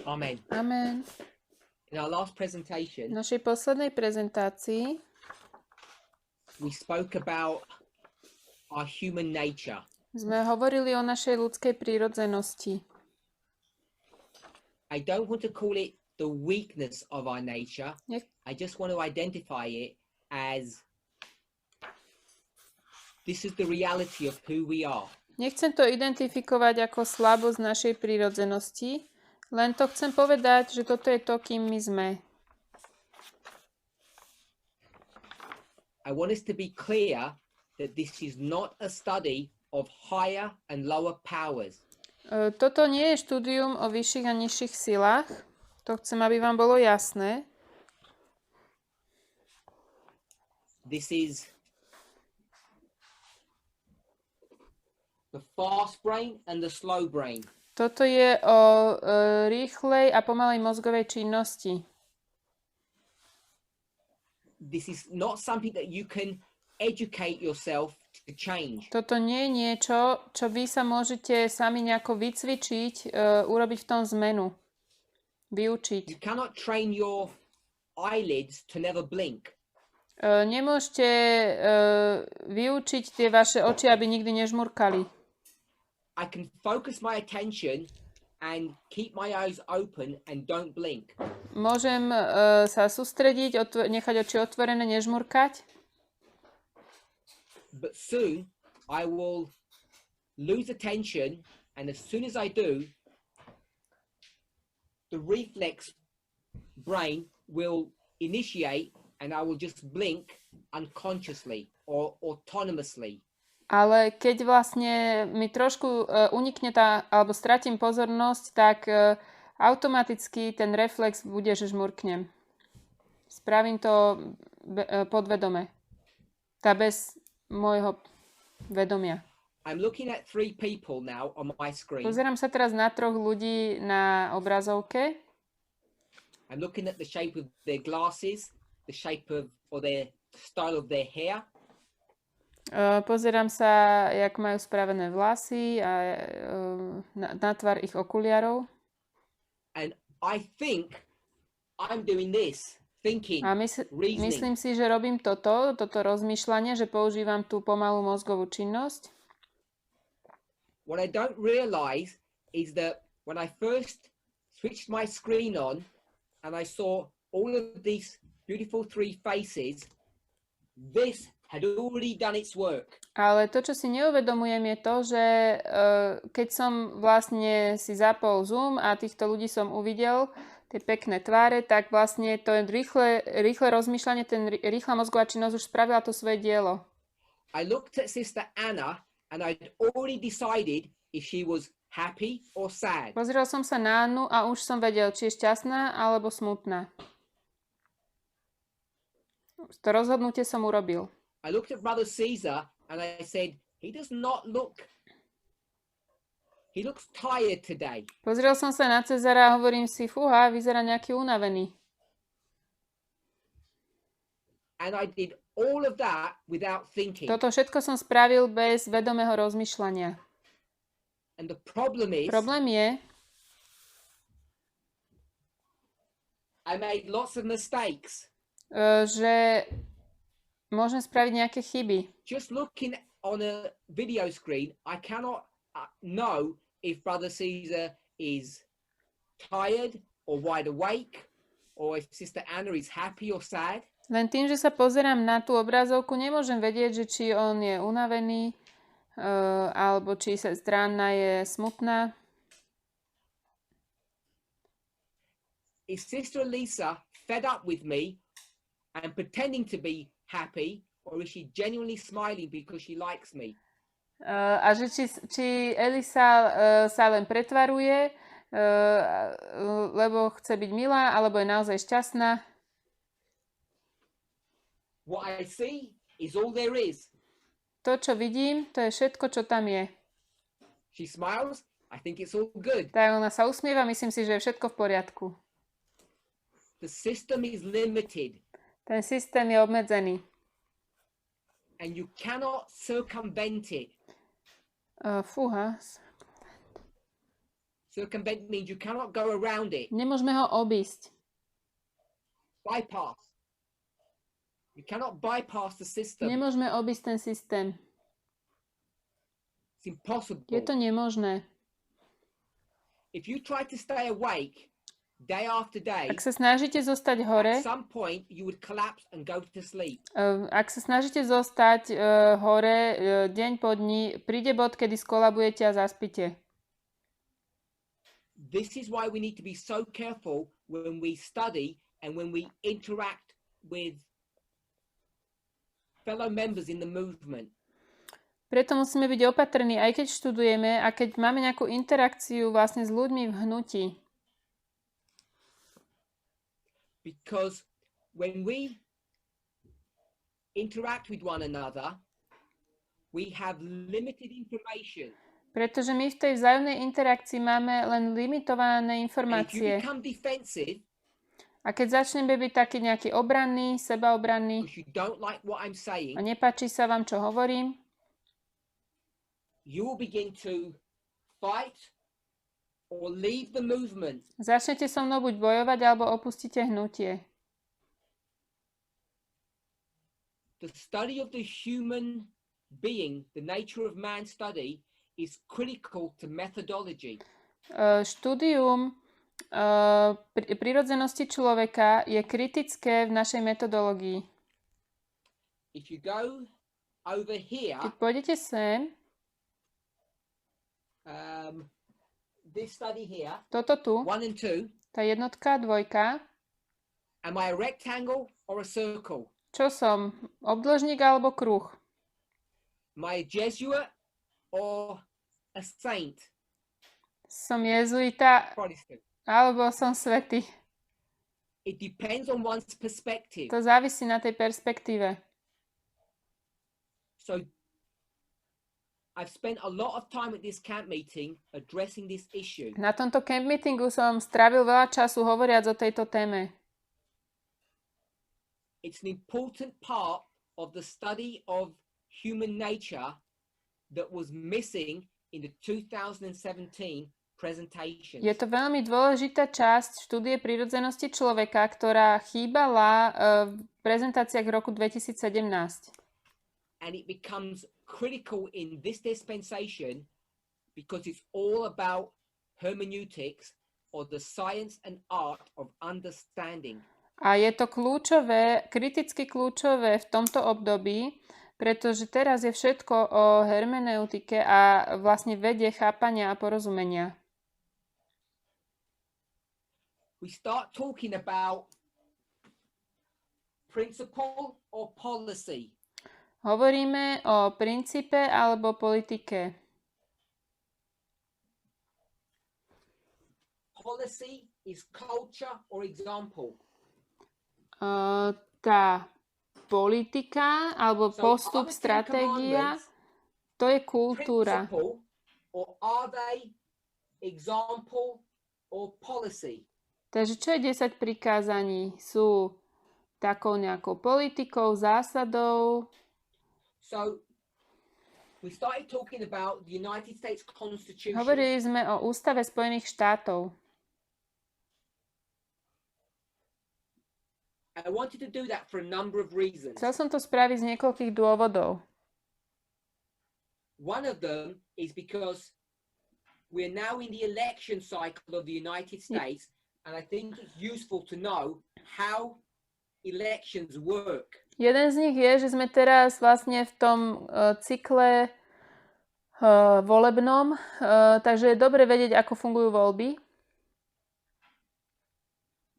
Amen. Amen. In our last presentation, V našej poslednej prezentácii we spoke about our human nature. sme hovorili o našej ľudskej prírodzenosti. I don't want to call it the weakness of our nature. I just want to identify it as this is the reality of who we are. Nechcem to identifikovať ako slabosť našej prírodzenosti, len to chcem povedať, že toto je to, kým my sme. I want us to be clear that this is not a study of higher and lower powers. Toto nie je štúdium o vyšších a nižších silách. To chcem, aby vám bolo jasné. This is the fast brain and the slow brain. Toto je o rýchlej a pomalej mozgovej činnosti. This is not something that you can educate yourself to change. Toto nie je niečo, čo vy sa môžete sami nejako vycvičiť, urobiť v tom zmenu. Vyučiť. You cannot train your eyelids to never blink. Nemôžete vyučiť tie vaše oči, aby nikdy nežmurkali. I can focus my attention and keep my eyes open and don't blink. Môžem sa sústrediť, nechať oči otvorené, nežmurkať. But soon I will lose attention, and as soon as I do, the reflex brain will initiate and I will just blink unconsciously or autonomously. Ale keď vlastne mi trošku unikne alebo stratím pozornosť, tak automaticky ten reflex bude, že žmurknem. Spravím to podvedome. Bez môjho vedomia. I'm looking at 3 people now on my screen. Pozerám sa teraz na 3 ľudí na obrazovke. I'm looking at the shape of their glasses, the shape of or their style of their hair. Pozerám sa, jak majú spravené vlasy a na tvar ich okuliarov. And I think I'm doing this, thinking, a myslím si, že robím toto rozmýšľanie, že používam tú pomalú mozgovú činnosť. What I don't realize is that when I first switched my screen on and I saw all of these beautiful 3 faces, this had already done its work. Ale to, čo si neuvedomujem, je to, že keď som vlastne si zapol Zoom a týchto ľudí som uvidel, tie pekné tváre, tak vlastne to rýchle rozmýšľanie, rýchla mozgová činnosť už spravila to svoje dielo. I looked at Sister Anna and I'd already decided if she was happy or sad. Pozrel som sa na Annu a už som vedel, či je šťastná alebo smutná. To rozhodnutie som urobil. I looked at Brother Caesar and I said, he looks tired today. Pozrel som sa na Cezara a hovorím si, fúha, vyzerá nejaký unavený. And I did all of that without thinking. Toto všetko som spravil bez vedomého rozmýšľania. And the problém je, I made lots of mistakes. Že môžem spraviť nejaké chyby. Just looking on a video screen, I cannot know if Brother Caesar is tired or wide awake, or if Sister Anna is happy or sad. Len tým, že sa pozerám na tú obrazovku, nemôžem vedieť, že či on je unavený, alebo či sestra Anna je smutná. Is Sister Elisa fed up with me and pretending to be happy, or is she genuinely smiling because she likes me? A že či Elisa sa len pretvaruje, lebo chce byť milá, alebo je naozaj šťastná. What I see is all there is. To, čo vidím, to je všetko, čo tam je. She smiles, I think it's all good. Tak ona sa usmieva, myslím si, že je všetko v poriadku. The system is limited. Ten systém je obmedzený. And you cannot circumvent it. Fúha. Circumvent means you cannot go around it. Nemôžeme ho obísť. Bypass. You cannot bypass the system. Nemôžeme obísť ten systém. It's impossible. Je to nemožné. If you try to stay awake day after day, Ak sa snažíte zostať hore, at some point you would collapse and go to sleep. ak sa snažíte zostať hore deň po dni, príde bod, kedy skolabujete a zaspíte. This is why we need to be so careful when we study and when we interact with fellow members in the movement. Preto musíme byť opatrní, aj keď študujeme a keď máme nejakú interakciu vlastne s ľuďmi v hnutí. Because when we interact with one another, we have limited information. Pretože my v tej vzájomnej interakcii máme len limitované And if you informácie. become defensive A keď začneme byť taký nejaký obranný, sebaobranný because you don't like what I'm saying, a nepáči sa vám, čo hovorím, you will begin to fight or leave the movement. začnete so mnou buď bojovať, alebo opustíte hnutie. The study of the human being, the nature of man study, is critical to methodology. Štúdium prirodzenosti človeka je kritické v našej metodológii. If you go over here, Keď pôjdete sem, this study here, toto tu, 1 and 2, tá jednotka, dvojka, am I a rectangle or a circle? čo som? Obdĺžnik alebo kruh? Am I a Jesuit or a saint? Som jezuita Protestant. alebo som svätý? It depends on one's perspective. To závisí na tej perspektíve. So I've spent a lot of time at this camp meeting addressing this issue. Na tomto camp meetingu som strávil veľa času hovoriac o tejto téme. It's an important part of the study of human nature that was missing in the 2017 presentations. Je to veľmi dôležitá časť štúdie prírodzenosti človeka, ktorá chýbala v prezentáciách roku 2017. And it becomes critical in this dispensation because it's all about hermeneutics or the science and art of understanding. A je to kľúčové, kriticky kľúčové v tomto období, pretože teraz je všetko o hermeneutike a vlastne vede chápania a porozumenia. We start talking about principle or policy. Hovoríme o princípe alebo politike. Policy is culture or example. Tá politika alebo postup, stratégia, to je kultúra. Principle, or are they example or policy? Takže čo je 10 prikázaní? Sú takou nejakou politikou, zásadou. So we started talking about the United States Constitution. Hovorili sme o Ústave Spojených štátov. I wanted to do that for a number of reasons. Chcel som to spraviť z niekoľkých dôvodov. One of them is because we're now in the election cycle of the United States, and I think it's useful to know how elections work. Jeden z nich je, že sme teraz vlastne v tom cykle volebnom, takže je dobre vedieť, ako fungujú voľby.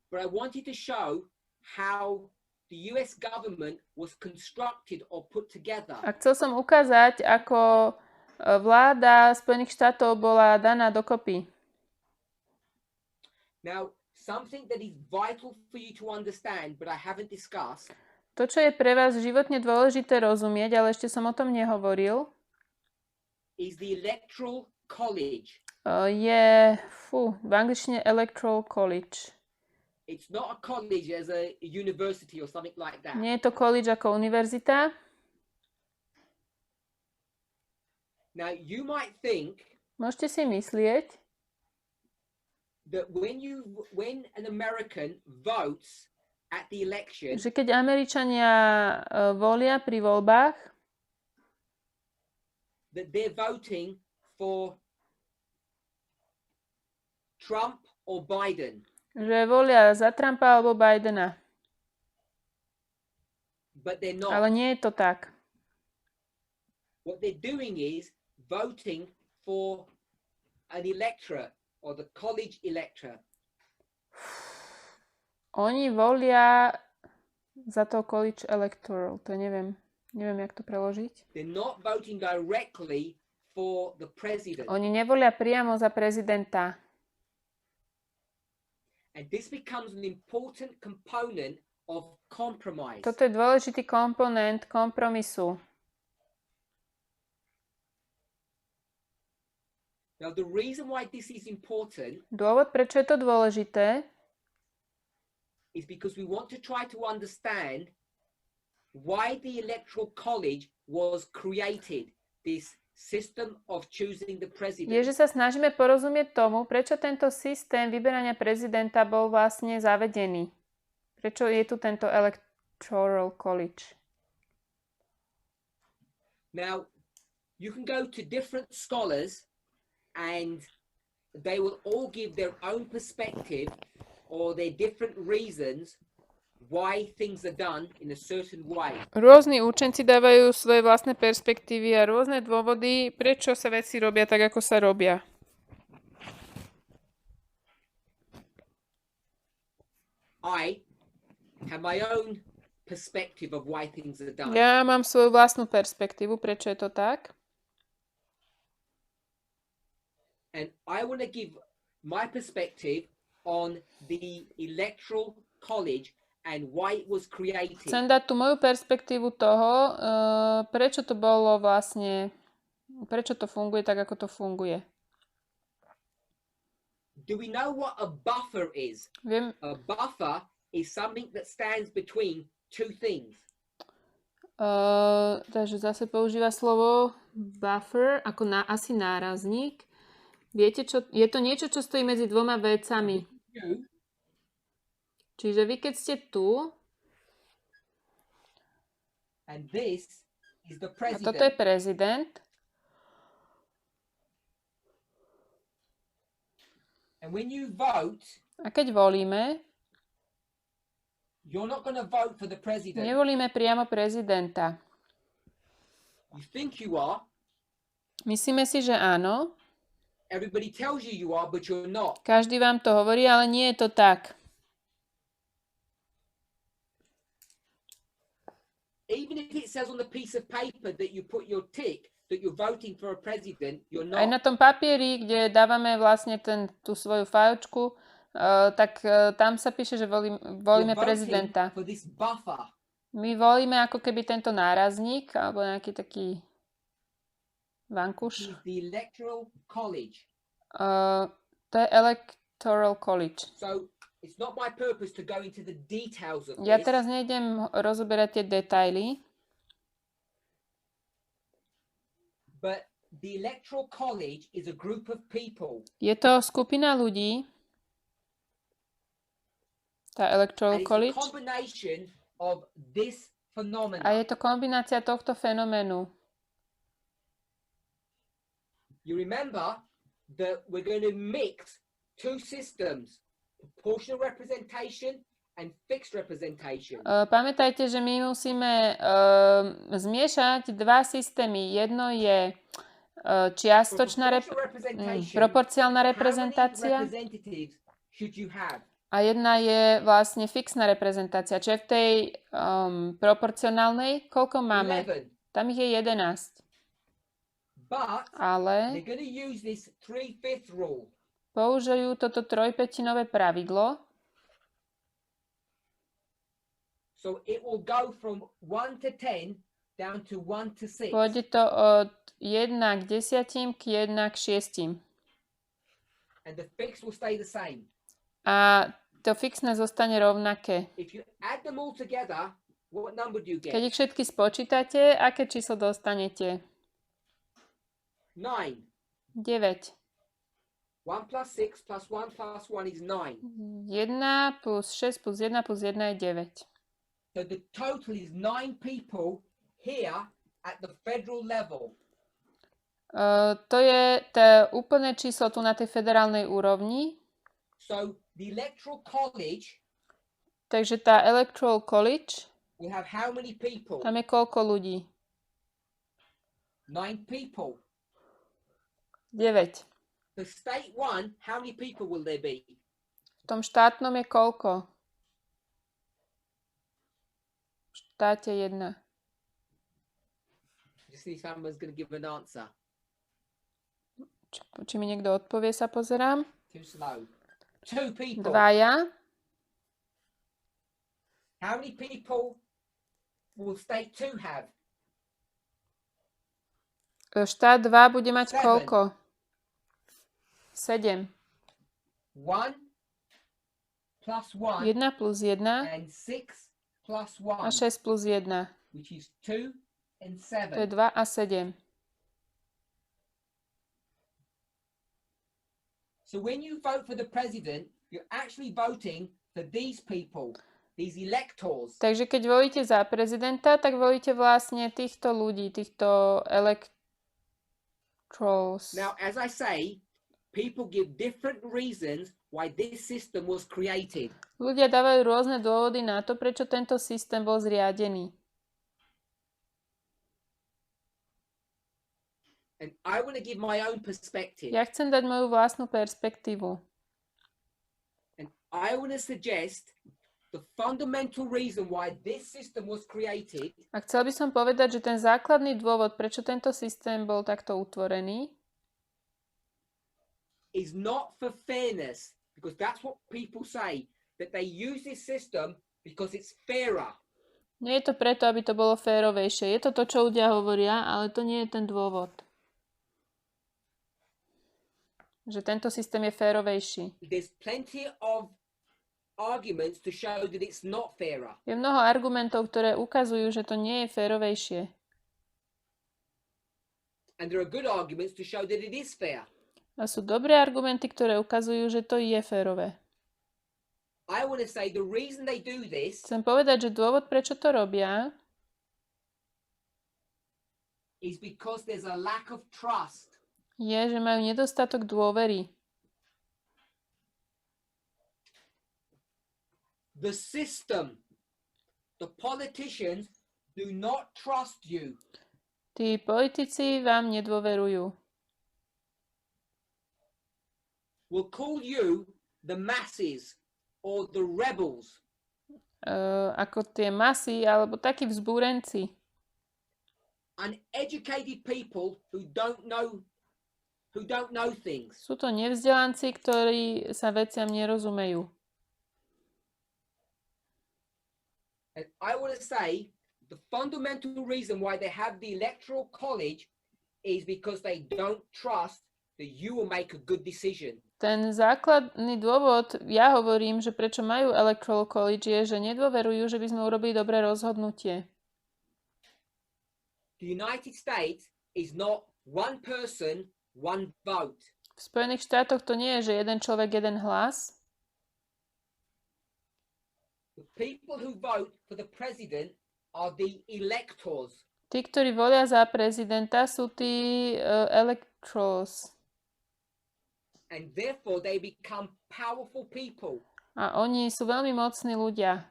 But I wanted to show how the US government was constructed or put together. A chcel som ukázať, ako vláda Spojených štátov bola daná dokopy. Now, something that is vital for you to understand, but I haven't discussed, To, čo je pre vás životne dôležité rozumieť, ale ešte som o tom nehovoril, is the Electoral College. je v angličtine Electoral College. It's not a college as a university or something like that. Nie je to college ako univerzita. Now, you might think Môžete si myslieť, that when an American votes at the election, že keď Američania volia pri voľbách, that they're voting for Trump or Biden. že volia za Trumpa alebo Bidena. But they're not. Ale nie je to tak. What they're doing is voting for an electorate or the college electorate. Oni volia za to college electoral, to neviem, jak to preložiť. They're not voting directly for the president. Oni nevolia priamo za prezidenta. And this becomes an important component of compromise. Toto je dôležitý komponent kompromisu. Now the reason why this is important Dôvod, prečo je to dôležité, is because we want to try to understand why the electoral college was created, this system of choosing the president. je, že sa snažíme porozumieť tomu, prečo tento systém vyberania prezidenta bol vlastne zavedený. Prečo je tu tento electoral college. Now, you can go to different scholars and they will all give their own perspective or their different reasons why things are done in a certain way. Rôzni učenci dávajú svoje vlastné perspektívy a rôzne dôvody, prečo sa veci robia tak, ako sa robia. I have my own perspective of why things are done. Ja mám svoju vlastnú perspektívu, prečo je to tak. And I want to give my perspective on the electoral college and why it was created. Chcem dať tú moju perspektívu toho, prečo to bolo vlastne, prečo to funguje tak, ako to funguje. Do we know what a buffer is? Viem, A buffer is something that stands between two things. takže zase používa slovo buffer ako asi nárazník. Viete, čo? Je to niečo, čo stojí medzi dvoma vecami. You Čiže vy, keď ste tu, and this is the a toto je president. prezident, And when you vote, a keď volíme, you're not going to vote for the president. nevolíme priamo prezidenta. You think you are. Myslíme si, že áno. Everybody tells you are, but you're not. Každý vám to hovorí, ale nie je to tak. Even if it says on the piece of paper that you put your tick, that you're voting for a president, you're Aj na not. tom papieri, kde dávame vlastne tú svoju fajčku, tak tam sa píše, že volíme You're prezidenta. voting for this buffer. My volíme ako keby tento nárazník, alebo nejaký taký Which vankuš. is the electoral college. To je electoral college. So it's not my purpose to go into the details of Ja this, teraz nejdem rozoberať tie detaily, but the electoral college is a group of people. je to skupina ľudí, tá electoral And it's a college, combination of this a phenomenon. je to kombinácia tohto fenoménu. You remember that we're going to mix two systems, proportional representation and fixed representation. Pamätajte, že my musíme zmiešať dva systémy. Jedno je čiastočná proporciálna How many reprezentácia representatives should you have? a jedna je vlastne fixná reprezentácia. Čiže v tej proporcionálnej, koľko máme? 11. Tam ich je 11. But Ale they're going to use this 3/5 rule. použijú toto trojpätinové pravidlo. So it will go from 1 to 10 down to 1 to 6. Pôjde to od 1 k 10 k 1 k 6. And the fixed will stay the same. A to fixné zostane rovnaké. If you add them all together, what number do you Keď get? ich všetky spočítate, aké číslo dostanete? 9. 9. 1 plus 6 plus 1 plus 1 is 9. 1 plus 6 plus 1 plus 1 je 9. So the total is 9 people here at the federal level. To je to úplné číslo tu na tej federálnej úrovni. So the electoral college Takže tá Electoral College, will have how many people? tam je koľko ľudí? 9 people. 9. The state one, how many people will there be? V tom štátnom je koľko? V štáte 1. Just see if someone's going to give an answer. Či mi niekto odpovie, sa pozerám. Too slow. 2 people. 2. How many people will state 2 have? Štát 2 bude mať 7. koľko? 7. 1 plus 1 1 plus 1 and 6 plus a 1, 6 plus 1. which is 2 and To je 7. 2 a 7. So when you vote for the president, you're actually voting for these people, these electors. Takže keď volíte za prezidenta, tak volíte vlastne týchto ľudí, týchto electors. Now, as I say, people give different reasons why this system was created. Ľudia dávajú rôzne dôvody na to, prečo tento systém bol zriadený. And I want to give my own perspective. Ja chcem dať moju vlastnú perspektívu. And I want to suggest the fundamental reason why this system was created A chcel by som povedať, že ten základný dôvod, prečo tento systém bol takto utvorený, is not for fairness, because that's what people say, that they use this system because it's fairer. nie je to preto, aby to bolo férovejšie. Je to to, čo ľudia hovoria, ale to nie je ten dôvod. Že tento systém je férovejší. There's plenty of arguments to show that it's not fairer. Je mnoho argumentov, ktoré ukazujú, že to nie je férovejšie. And there are good arguments to show that it is fair. A sú dobré argumenty, ktoré ukazujú, že to je férové. I want to say the reason they do this Chcem povedať, že dôvod, prečo to robia, is because there's a lack of trust. je, že majú nedostatok dôvery. The system, the politicians do not trust you. Tí politici vám nedôverujú. Will call you the masses or the rebels. Ako tie masy, alebo takí vzbúrenci. Uneducated people who don't know things. Sú to nevzdelanci, ktorí sa veciam nerozumejú. And I want to say the fundamental reason why they have the electoral college is because they don't trust that you will make a good decision. Ten základný dôvod, ja hovorím, že prečo majú Electoral College, je, že nedôverujú, že by sme urobili dobré rozhodnutie. The United States is not one person, one vote. V Spojených štátoch to nie je, že jeden človek, jeden hlas. The people who vote for the president are the electors. Tí, ktorí volia za prezidenta, sú tí electors. And therefore they become powerful people. A oni sú veľmi mocní ľudia.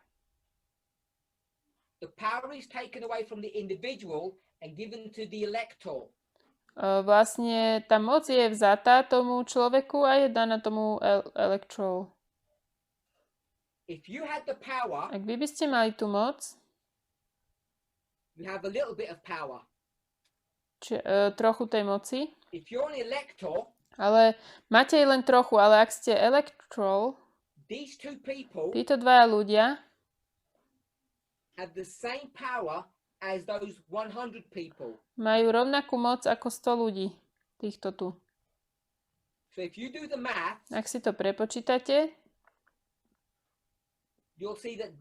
The power is taken away from the individual and given to the elector. Vlastne tá moc je vzatá tomu človeku a je daná tomu electoral. If you had the power, Ak vy by ste mali tú moc, you have a little bit of power. trochu tej moci, If you're an elector, ale máte jej len trochu, ale ak ste electoral, these two people títo dvaja ľudia have the same power as those 100 people. majú rovnakú moc ako 100 ľudí, týchto tu. So if you do the math, Ak si to prepočítate, you'll see that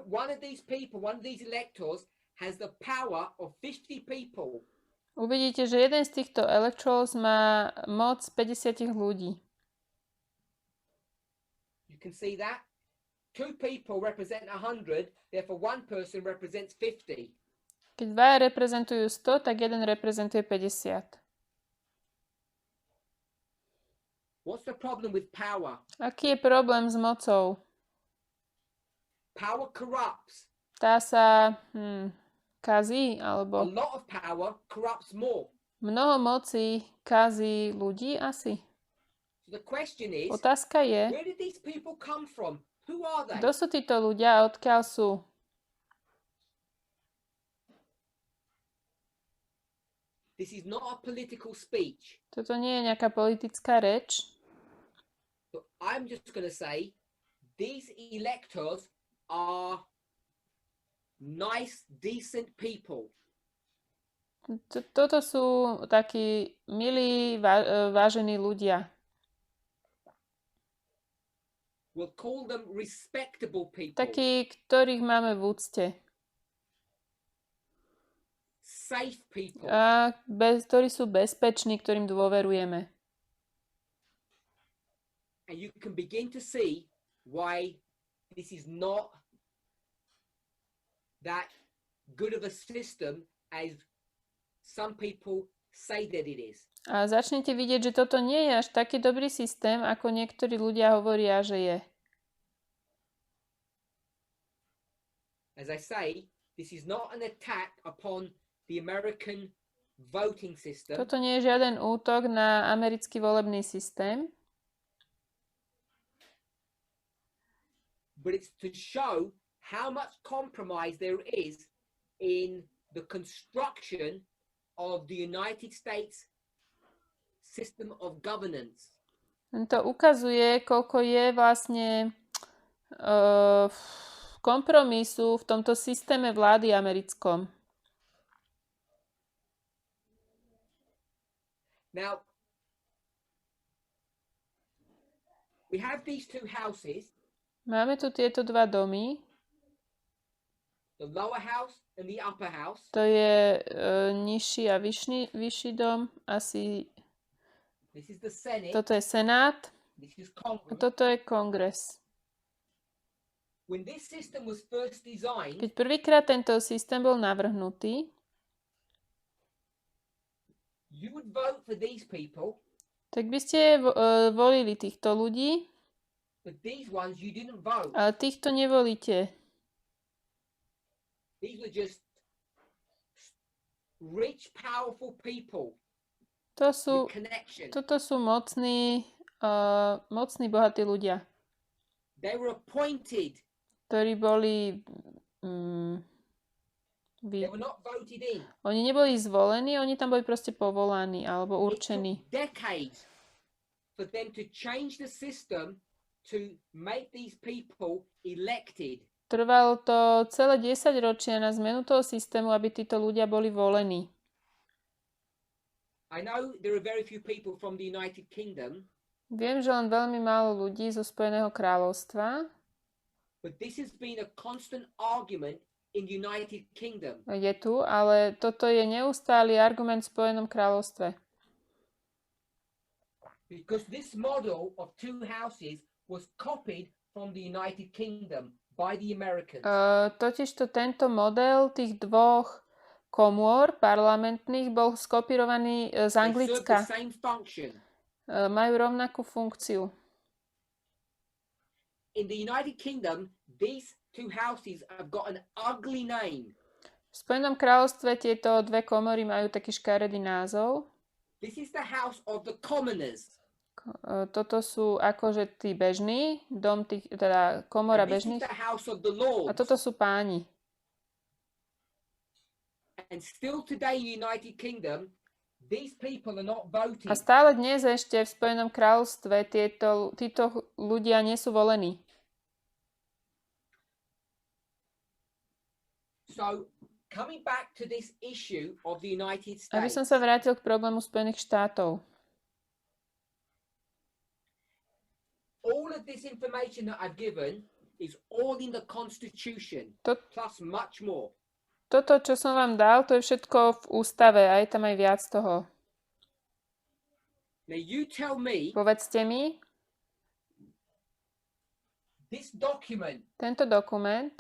one of these electors has the power of 50 people. uvidíte, že jeden z týchto electorals má moc 50 ľudí. can see that. 2 people represent 100, therefore one person represents 50. Keď dvaja reprezentujú 100, tak jeden reprezentuje 50. What's the problem with power? Aký je problém s mocou? Power corrupts. Tá sa kazí, A alebo lot of power corrupts more. mnoho moci kazí ľudí asi. So the question is, Otázka je, where did these people come from? Who are they? kto sú títo ľudia a odkiaľ sú? This is not a political speech. Toto nie je nejaká politická reč. So I'm just going to say these electors are nice, decent people. Toto sú takí milí, vážení ľudia. We'll call them respectable people. Takí, ktorých máme v úcte. Safe people. A ktorí sú bezpeční, ktorým dôverujeme. And you can begin to see why this is not that good of a system as some people say that it is. A začnete vidieť, že toto nie je až taký dobrý systém, ako niektorí ľudia hovoria, že je. As I say, this is not an attack upon the American voting system. Toto nie je žiaden útok na americký volebný systém, but it's to show how much compromise there is in the construction of the United States system of governance. to ukazuje, koľko je vlastne kompromisu v tomto systéme vlády americkom. Now, we have these 2 houses, Máme tu tieto dva domy. the lower house and the upper house. To je nižší a vyšší dom. Asi This is the Senate. toto je Senát This is a Congress. toto je Kongres. When this system was first designed, Keď prvýkrát tento systém bol navrhnutý, you would vote for these people, tak by ste volili týchto ľudí, but these ones you didn't vote. ale týchto nevolíte. These were just rich, powerful people To sú, with connection. toto sú mocní, bohatí ľudia, They were appointed. ktorí boli They were not voted in. oni neboli zvolení, oni tam boli proste povolaní alebo It určení. took decades for them to change the system to make these people elected. Trvalo to celé 10 ročia na zmenu toho systému, aby títo ľudia boli volení. I know there are very few people from the United Kingdom, Viem, že len veľmi málo ľudí zo Spojeného kráľovstva but this has been a constant argument in the United Kingdom. je tu, ale toto je neustály argument v Spojenom kráľovstve. Because this model of 2 houses was copied from the United Kingdom by the Americans. Totižto tento model tých dvoch komôr parlamentných bol skopírovaný z They serve the Anglicka. same function. Majú rovnakú funkciu. In the United Kingdom, these 2 houses have got an ugly name. V Spojenom kráľovstve tieto dve komory majú taký škaredý názov. This is the House of the Commoners. Toto sú akože tí bežní, teda komora And this is bežných. the House of the A Lords. toto sú páni. And still today in the United Kingdom, these people are not voting. A stále dnes ešte v Spojenom kráľovstve títo ľudia nie sú volení. So, coming back to this issue of the United Aby States, som sa vrátil k problému Spojených štátov. all of this information that I've given is all in the Constitution, plus much more. Toto, čo som vám dal, to je všetko v ústave a je tam aj viac toho. Now you tell me, Povedzte mi, This document, Tento dokument,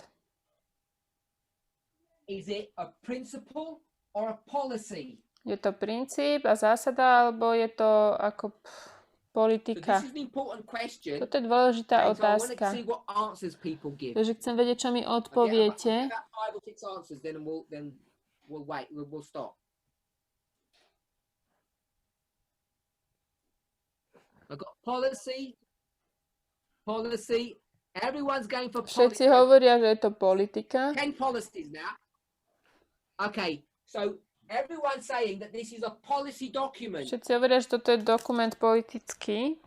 is it a principle or a policy? je to princíp a zásada, alebo je to ako So politika? this is an important question. Toto je dôležitá And so I want to otázka. see what answers people give. Takže chcem vedieť, čo mi I'll odpoviete. get about 5 or 6 answers, then we'll wait. We'll stop. I've got policy. Everyone's going for Všetci policy. hovoria, že je to politika. 10 policies now. Okay, so everyone's saying that this is a policy document. Všetci hovoria, že toto je dokument politický.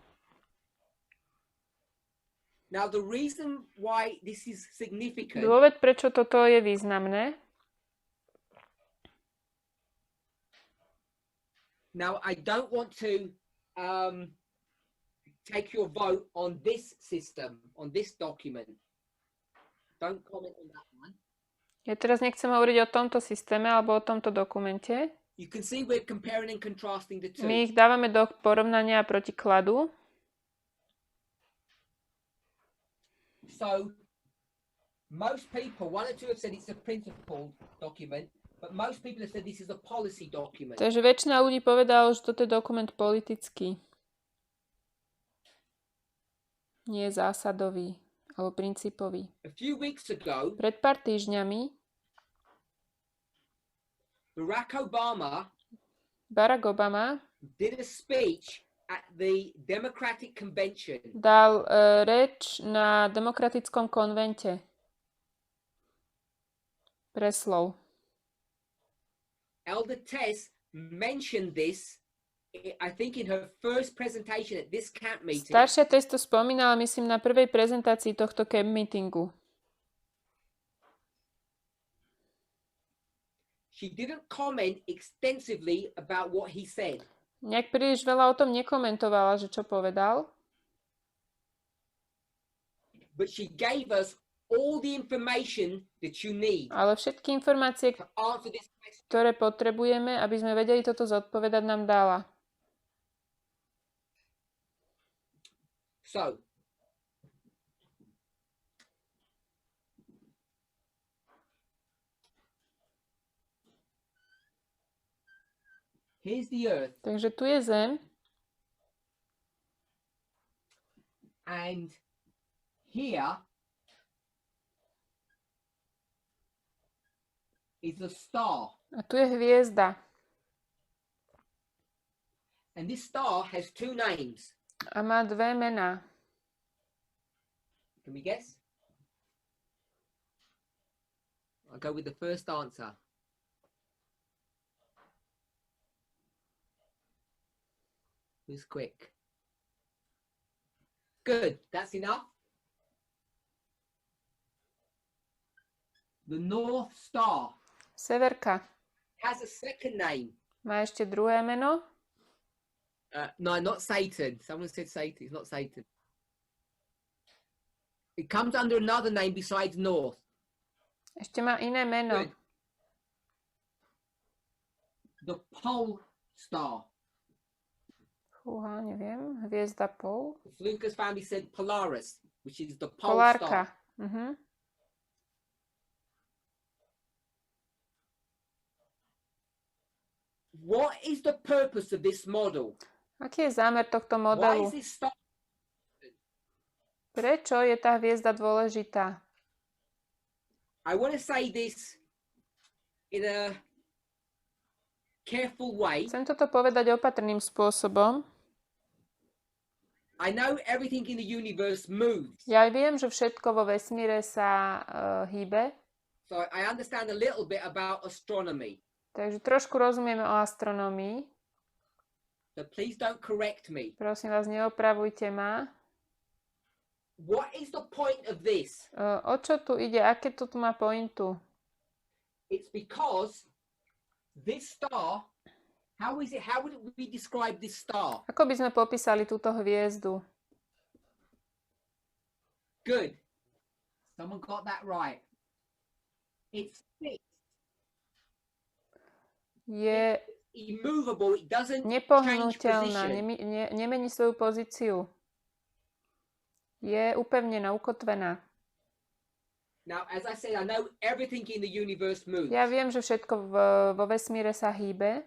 Now the reason why this is significant. Dôvod, prečo toto je významné. Now I don't want to take your vote on this system, on this document. Don't comment on that one. Ja teraz nechcem hovoriť o tomto systéme alebo o tomto dokumente. You can see we're comparing and contrasting the two. My ich dávame do porovnania a protikladu. So most people, one or two have said it's a principled document, but most people have said this is a policy document. Takže väčšina ľudí povedala, že toto je dokument politický. Nie zásadový alebo princípový. A few weeks ago, Pred pár týždňami Barack Obama did a speech at the Democratic Convention. dal reč na demokratickom konvente. Preslov. Elder Tess mentioned this, I think, in her first presentation at this camp meeting. Staršia Tess to spomínala, myslím, na prvej prezentácii tohto camp meetingu. She didn't comment extensively about what he said. Nejak príliš veľa o tom nekomentovala, že čo povedal. But she gave us all the information that you need Ale všetky informácie, to answer this question. ktoré potrebujeme, aby sme vedeli toto zodpovedať, nám dala. So, here's the earth, Takže tu je Zem and here is the star. a tu je hviezda. And this star has two names. A má dve mená. Can we guess? I'll go with the first answer. Who's quick? Good, that's enough. The North Star Severka. has a second name. Má ešte druhé meno? No, not Satan. Someone said Satan. It's not Satan. It comes under another name besides North. Ešte má iné meno. Good. The Pole Star. Fúha, neviem. Hviezda Pol. Lucas family said Polaris, which is the pole Polárka. star. What is the purpose of this model? Aký je zámer tohto Why modelu? is this star? Prečo je tá hviezda dôležitá? I want to say this in a careful way. Chcem toto povedať opatrným spôsobom. I know everything in the universe moves, Ja viem, že všetko vo vesmíre sa hýbe, so I understand a little bit about astronomy. takže trošku rozumieme o astronómii. So please don't correct me. Prosím vás, neopravujte ma. What is the point of this? O čo tu ide? Aké tu má pointu? It's because this star, how would we describe this star? Ako by sme popísali túto hviezdu? Good. Someone got that right. It's fixed, Je immovable, it doesn't change nepohnuteľná, position. nemení svoju pozíciu. je upevnená, ukotvená. Now, as I said, I know everything in the universe moves. Ja viem, že všetko vo vesmíre sa hýbe,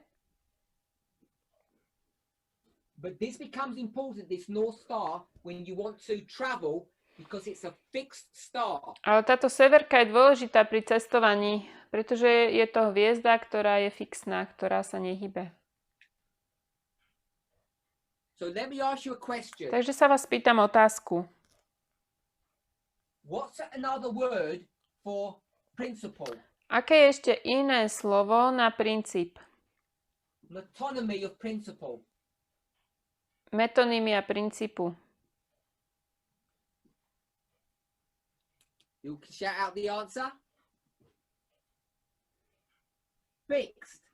but this becomes important, this North Star, when you want to travel, because it's a fixed star. ale táto severka je dôležitá pri cestovaní, pretože je to hviezda, ktorá je fixná, ktorá sa nehybe. So let me ask you a question. Takže sa vás pýtam otázku. What's another word for principle? Aké je ešte iné slovo na princíp? Metonymy of principle. Metonymia princípu. You can shout out the answer. Fixed.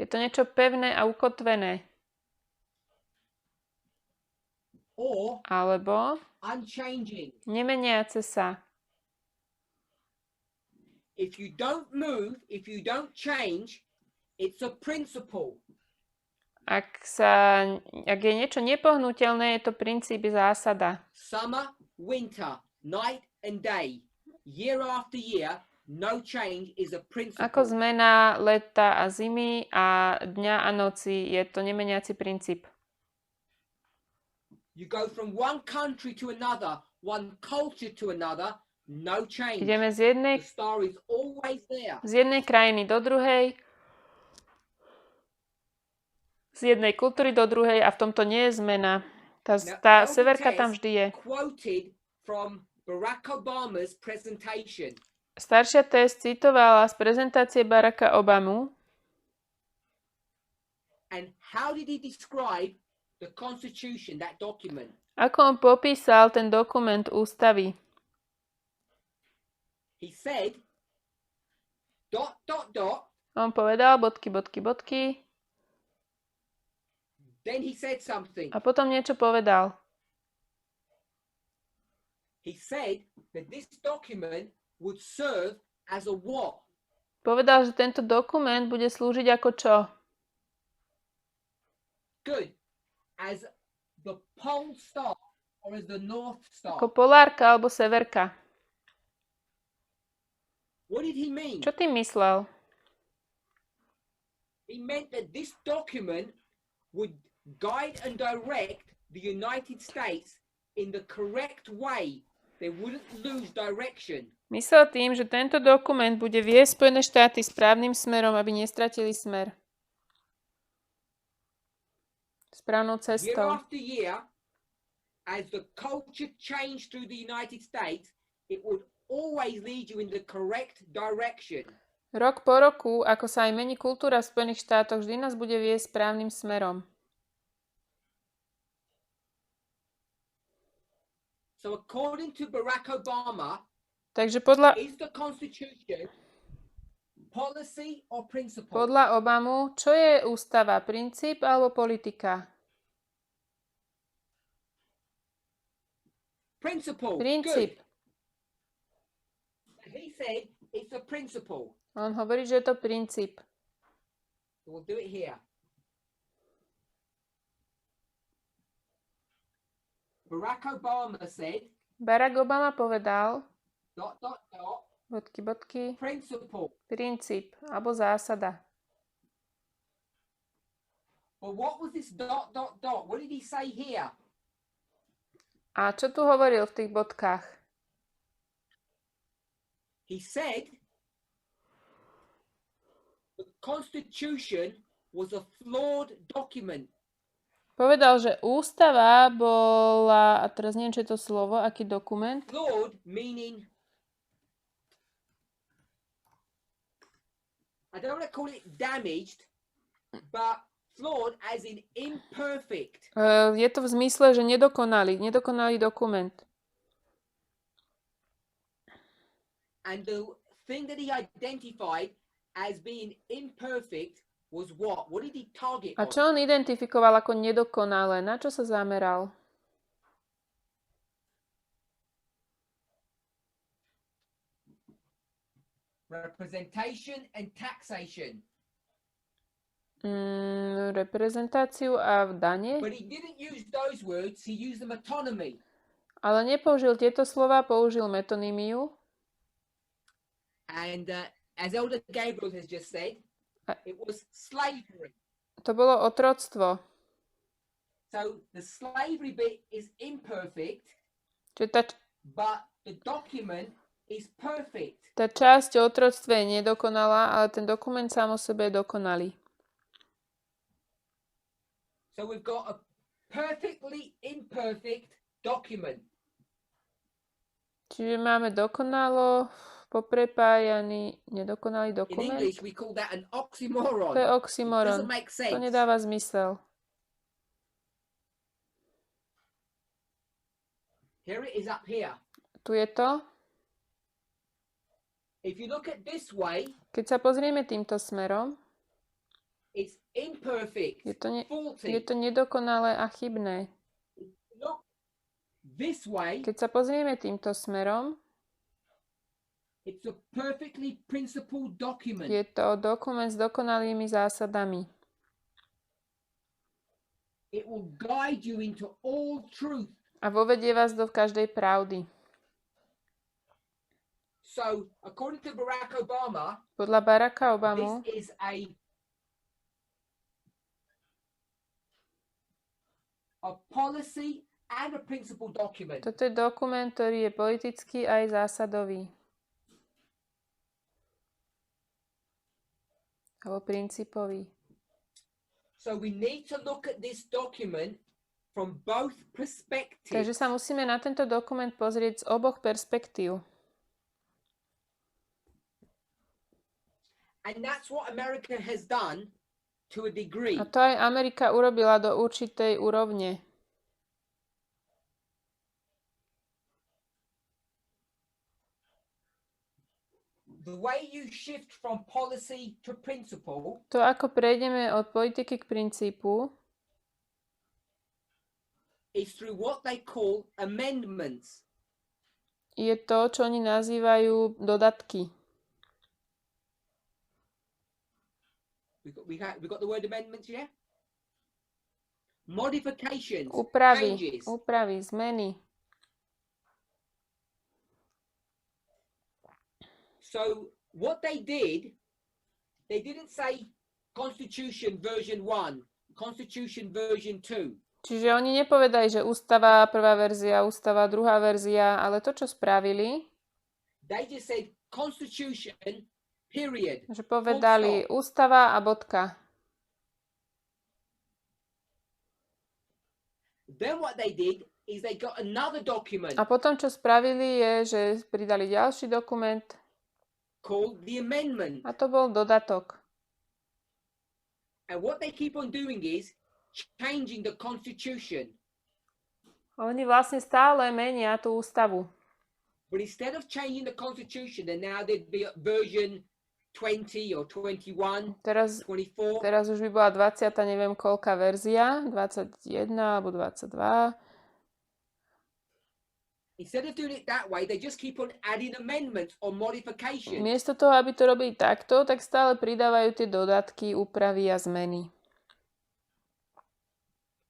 Je to niečo pevné a ukotvené. Or Alebo unchanging. nemeniace sa. If you don't move, if you don't change, it's a principle. Ak je niečo nepohnutelné, je to princíp, zásada. Summer, winter, night and day, year after year, no change is a principle. Ako zmena leta a zimy a dňa a noci, je to nemeniaci princíp. You go from one country to another, one culture to another, no change. Ideme The star is always there. z jednej krajiny do druhej, z jednej kultúry do druhej a v tomto nie je zmena. Tá severka tam vždy je. Quoted from Barack Obama's presentation. Staršia Tess citovala z prezentácie Baracka Obamu. And how did he describe the Constitution, that document? Ako on popísal ten dokument ústavy? He said, ... On povedal bodky. Then he said something. A potom niečo povedal. He said that this document would serve as a what? Povedal, že tento dokument bude slúžiť ako čo? Good. As the pole star or as the north star. Ako polárka alebo severka. What did he mean? Čo tým myslel? He meant that this document would guide and direct the United States in the correct way. They wouldn't lose direction. Myslel tým, že tento dokument bude viesť Spojené štáty správnym smerom, aby nestratili smer. Správnou Year cestou. after year, as the culture changed through the United States, it would always lead you in the correct direction. Rok po roku, ako sa aj mení kultúra v Spojených štátoch, vždy nás bude viesť správnym smerom. So according to Barack Obama, Takže podľa is the Constitution policy or principle? Obamu, čo je ústava? Princíp alebo politika? Principle. Princíp. Good. He said it's a principle. On hovorí, že je to princíp. We'll do it here. Barack Obama said, Barack Obama povedal, ... principle. Princíp alebo zásada. But what was this ... What did he say here? A čo tu hovoril v tých bodkách? He said the Constitution was a flawed document. Povedal, že ústava bola, a teraz neviem, čo je to slovo, aký dokument. Flawed meaning, I don't want to call it damaged, but flawed as in imperfect. Je to v zmysle, že nedokonalý dokument. And the thing that he identified as being imperfect was what? What did he target A on? čo on identifikoval ako nedokonalé? Na čo sa zameral? Representation and taxation. Reprezentáciu a dane. But he didn't use those words, he used the metonymy. Ale nepoužil tieto slova, použil metonymiu. And as Elder Gabriel has just said, it was slavery. To bolo otroctvo. So the slavery bit is imperfect, Čiže but the document is perfect. tá časť o otroctve je nedokonalá, ale ten dokument sám o sebe je dokonalý. So we've got a perfectly imperfect document. Čiže máme dokonalo poprepájaný nedokonalý In dokument. English we call that an oxymoron. To je It oxymoron. doesn't make sense. To nedáva zmysel. Here it is up here. Tu je to. If you look at this way, Keď sa pozrieme týmto smerom, it's imperfect, je faulty. to nedokonalé a chybné. Look this way, Keď sa pozrieme týmto smerom, it's a perfectly principled document. je to dokument s dokonalými zásadami. It will guide you into all truth. A vovedie vás do každej pravdy. So, according to Barack Obama, Podľa Baracka Obamu, this is a policy and a principle document. toto je dokument, ktorý je politický aj zásadový. Alebo princípový. So we need to look at this document from both perspectives. Takže sa musíme na tento dokument pozrieť z oboch perspektív. And that's what America has done to a degree. A to aj Amerika urobila do určitej úrovne. The way you shift from policy to principle To, ako prejdeme od politiky k princípu, is through what they call amendments. je to, čo oni nazývajú dodatky. We got the word amendments, yeah? Modifications, Úpravy, changes. zmeny. So what they did, they didn't say Constitution version 1, Constitution version 2. Čiže oni nepovedali, že ústava prvá verzia, ústava druhá verzia, ale to, čo spravili, They just said Constitution, period. že povedali ústava a bodka. Then what they did is they got another document A potom, čo spravili, je, že pridali ďalší dokument called the amendment. a to bol dodatok. And what they keep on doing is changing the Constitution. A oni vlastne stále menia tú ústavu. But instead of changing the Constitution, then now there'd be version 20 or 21, Teraz 24. už by bola 20, neviem koľká verzia, 21 alebo 22. Instead of doing it that way, they just keep on adding amendments or modifications. Miesto toho, aby to robili takto, tak stále pridávajú tie dodatky, úpravy a zmeny.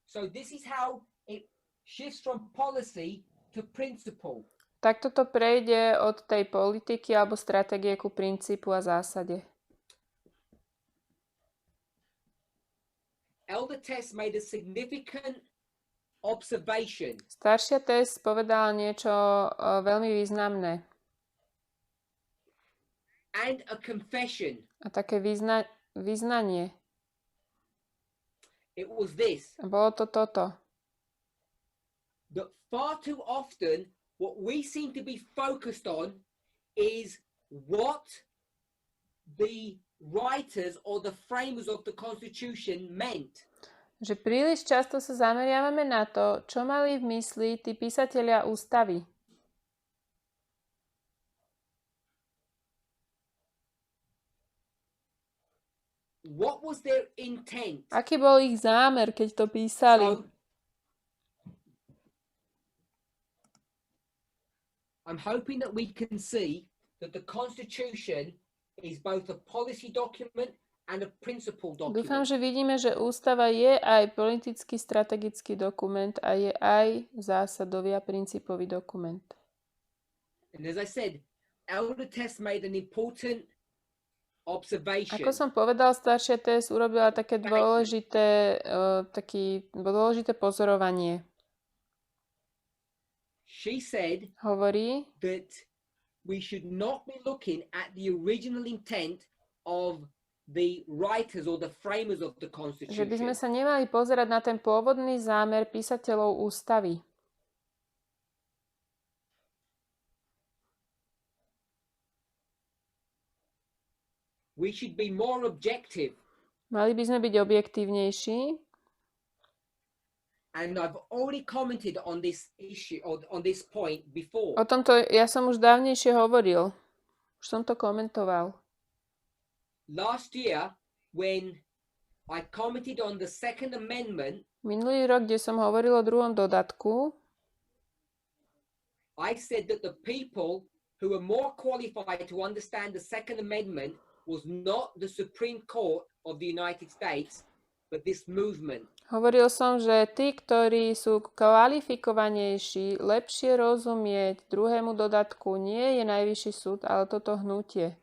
So this is how it shifts from policy to principle. Takto to prejde od tej politiky alebo stratégie ku princípu a zásade. Elder Tess made a significant observation. Staršia Tess povedala niečo veľmi významné And a confession. a také vyznanie. It was this. A bolo to toto. That far too often what we seem to be focused on is what the writers or the framers of the Constitution meant. Že príliš často sa zameriavame na to, čo mali v mysli tí písatelia ústavy. What was their intent? Aký bol ich zámer, keď to písali? So, I'm hoping that we can see that the Constitution is both a policy document and a principle Dúfam, document. že vidíme, že ústava je aj politický strategický dokument a je aj zásadový a princípový dokument. And as I said, Elder Tess made an important observation. Ako som povedal, staršia Tess urobila také dôležité pozorovanie. She said Hovorí, that we should not be looking at the original intent of the writers or the framers of the že by sme Constitution. sa nemali pozerať na ten pôvodný zámer písateľov ústavy. We should be more objective. Mali by sme byť objektívnejší. And I've already commented on this issue, on this point before. O tomto ja som už dávnejšie hovoril. Už som to komentoval. Last year, when I commented on the Second Amendment, Minulý rok, kde som hovoril o druhom dodatku, I said that the people who were more qualified to understand the Second Amendment was not the Supreme Court of the United States, but this movement. hovoril som, že tí, ktorí sú kvalifikovanejší, lepšie rozumieť druhému dodatku, nie je Najvyšší súd, ale toto hnutie.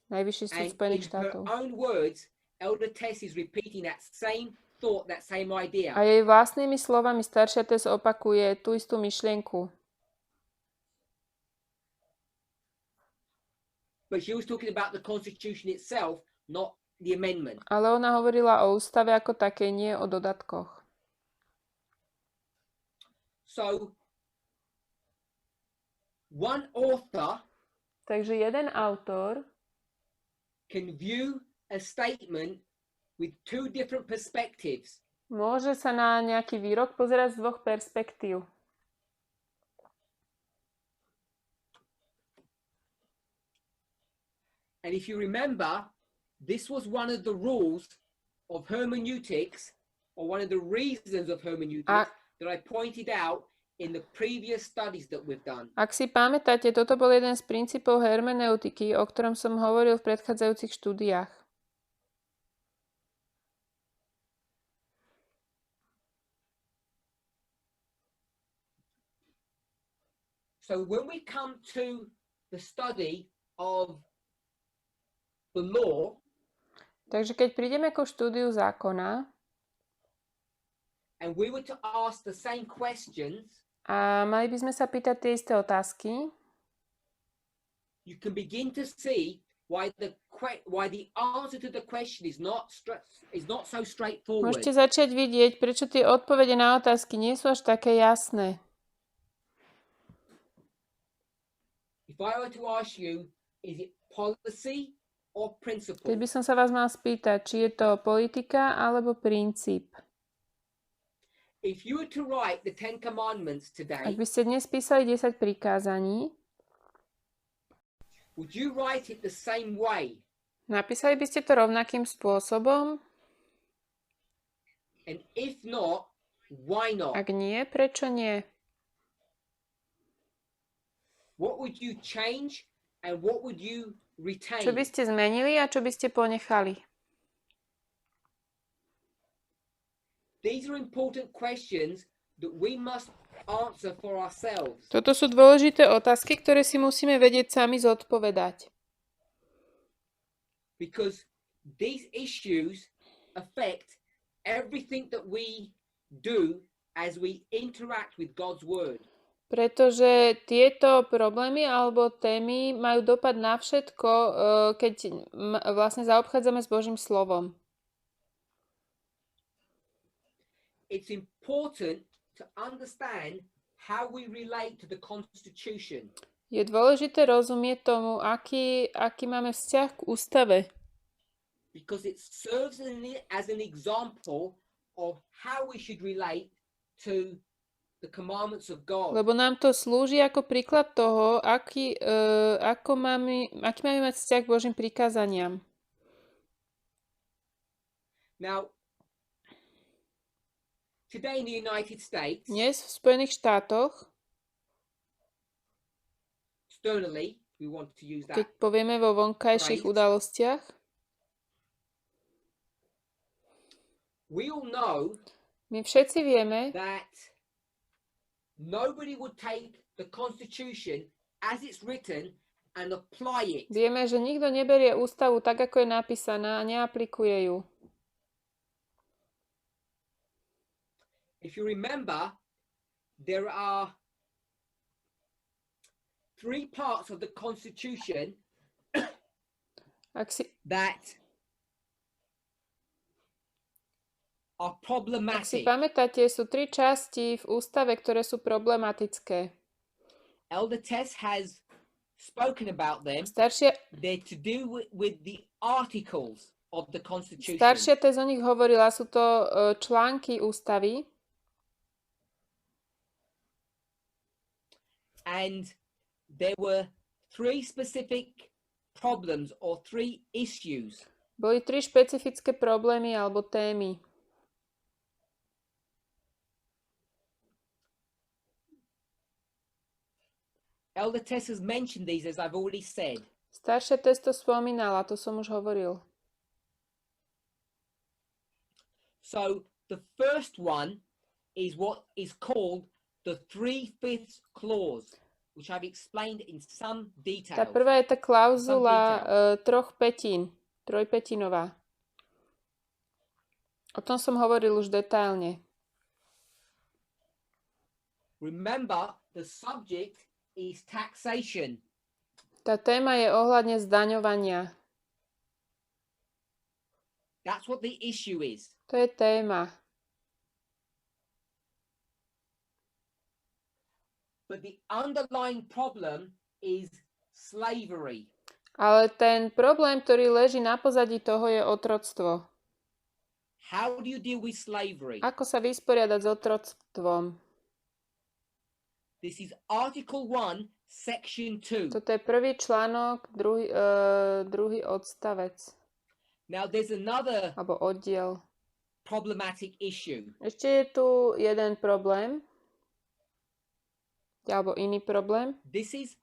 Najvyšší súd And Spojených in her štátov. own words, Elder Tess is repeating that same thought, that same idea. A jej vlastnými slovami staršia Tess opakuje tú istú myšlienku. But she was talking about the Constitution itself, not the amendment. Ale ona hovorila o ústave ako také, nie o dodatkoch. So, one author Takže jeden autor can view a statement with two different perspectives. môže sa na nejaký výrok pozerať z dvoch perspektív. And if you remember, this was one of the rules of hermeneutics, or one of the reasons of hermeneutics that I pointed out in the previous studies that we've done. Ak si pamätáte, toto bol jeden z princípov hermeneutiky, o ktorom som hovoril v predchádzajúcich štúdiách. So when we come to the study of the law, Takže keď prídeme ku štúdiu zákona and we were to ask the same questions, a mali by sme sa pýtať tie isté otázky, you can begin to see why the answer to the question is not so straightforward. môžete začať vidieť, prečo tie odpovede na otázky nie sú až také jasné. If I were to ask you, is it policy or principle? Keď by som sa vás mal spýtať, či je to politika alebo princíp. If you were to write the 10 Commandments Ak today, by ste dnes písali 10 prikázaní, would you write it the same way? napísali by ste to rovnakým spôsobom? And if not, why not? Ak nie, prečo nie? What would you change and what would you retain? Čo by ste zmenili a čo by ste ponechali? These are important questions that we must answer for ourselves. Toto sú dôležité otázky, ktoré si musíme vedieť sami zodpovedať. Because these issues affect everything that we do as we interact with God's Word. Pretože tieto problémy alebo témy majú dopad na všetko, keď vlastne zaobchádzame s Božím slovom. It's important to understand how we relate to the Constitution. Je dôležité rozumieť tomu, aký máme vzťah k ústave. Because it serves as an example of how we should relate to the commandments of God. Lebo nám to slúži ako príklad toho, aký máme mať vzťah k Božím prikázaniam. Now, today in the United States, Dnes v Spojených štátoch, externally, we want to use that, keď povieme vo vonkajších Right. udalostiach, We all know My všetci vieme, that nobody would take the Constitution as it's written and apply it. vieme, že nikto neberie ústavu tak, ako je napísaná a neaplikuje ju. If you remember, there are 3 parts of the Constitution Ak si that are problematic. pamätáte, sú 3 časti v ústave, ktoré sú problematické. Elder Tess has spoken about them. Staršia They're to do with the articles of the Constitution. Tez o nich hovorila, sú to články ústavy. And there were 3 specific problems or 3 issues. Boli 3 špecifické problémy alebo témy. Elder Tess has mentioned these, as I've already said. Staršia Tess to spomínala, to som už hovoril. So the first one is what is called the 3/5 clause, which I've explained in some detail. Tá prvá je tá klauzula 3/5, trojpätinová. O tom som hovoril už detailne. Remember, the subject is taxation. Tá téma je ohľadne zdaňovania. That's what the issue is. To je téma. But the underlying problem is slavery. Ale ten problém, ktorý leží na pozadí toho, je otroctvo. How do you deal with slavery? Ako sa vysporiadať s otroctvom? This is Article 1, Section 2. Toto je prvý článok, druhý odstavec. Now there's another Alebo oddiel. problematic issue. Ešte je tu jeden problém. Alebo iný problém. This is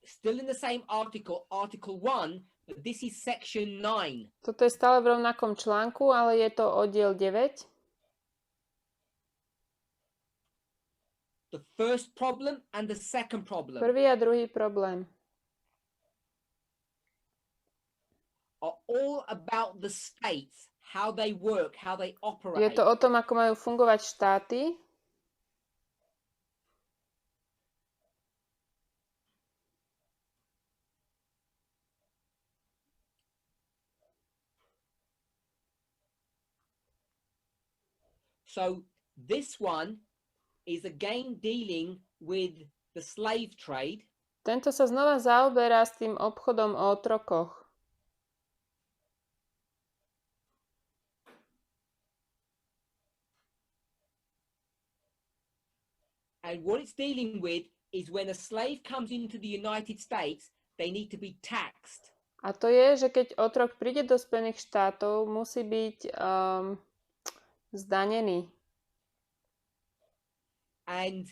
still in the same article, Article 1, but this is Section 9. Toto je stále v rovnakom článku, ale je to oddiel 9. The first problem and the second problem Prvý a druhý problém are all about the states, how they work, how they je operate. to o tom, ako majú fungovať štáty. So this one is again dealing with the slave trade. Tento sa znova zaoberá s tým obchodom o otrokoch. And what it's dealing with is when a slave comes into the United States, they need to be taxed. A to je, že keď otrok príde do Spojených štátov, musí byť zdanený. And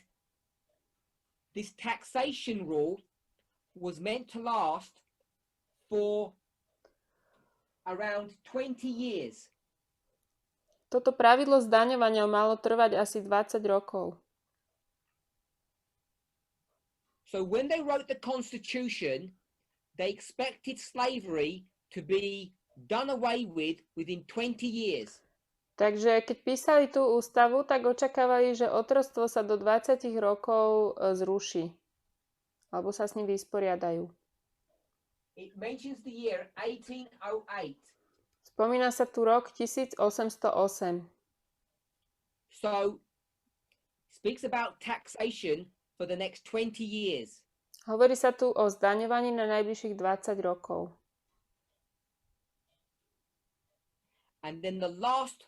this taxation rule was meant to last for around 20 years. Toto pravidlo zdaňovania malo trvať asi 20 rokov. So when they wrote the Constitution, they expected slavery to be done away with within 20 years. Takže keď písali tú ústavu, tak očakávali, že otroctvo sa do 20 rokov zruší. Alebo sa s ním vysporiadajú. It mentions the year 1808. Spomína sa tu rok 1808. So speaks about taxation for the next 20 years. Hovorí sa tu o zdaňovaní na najbližších 20 rokov. And then the last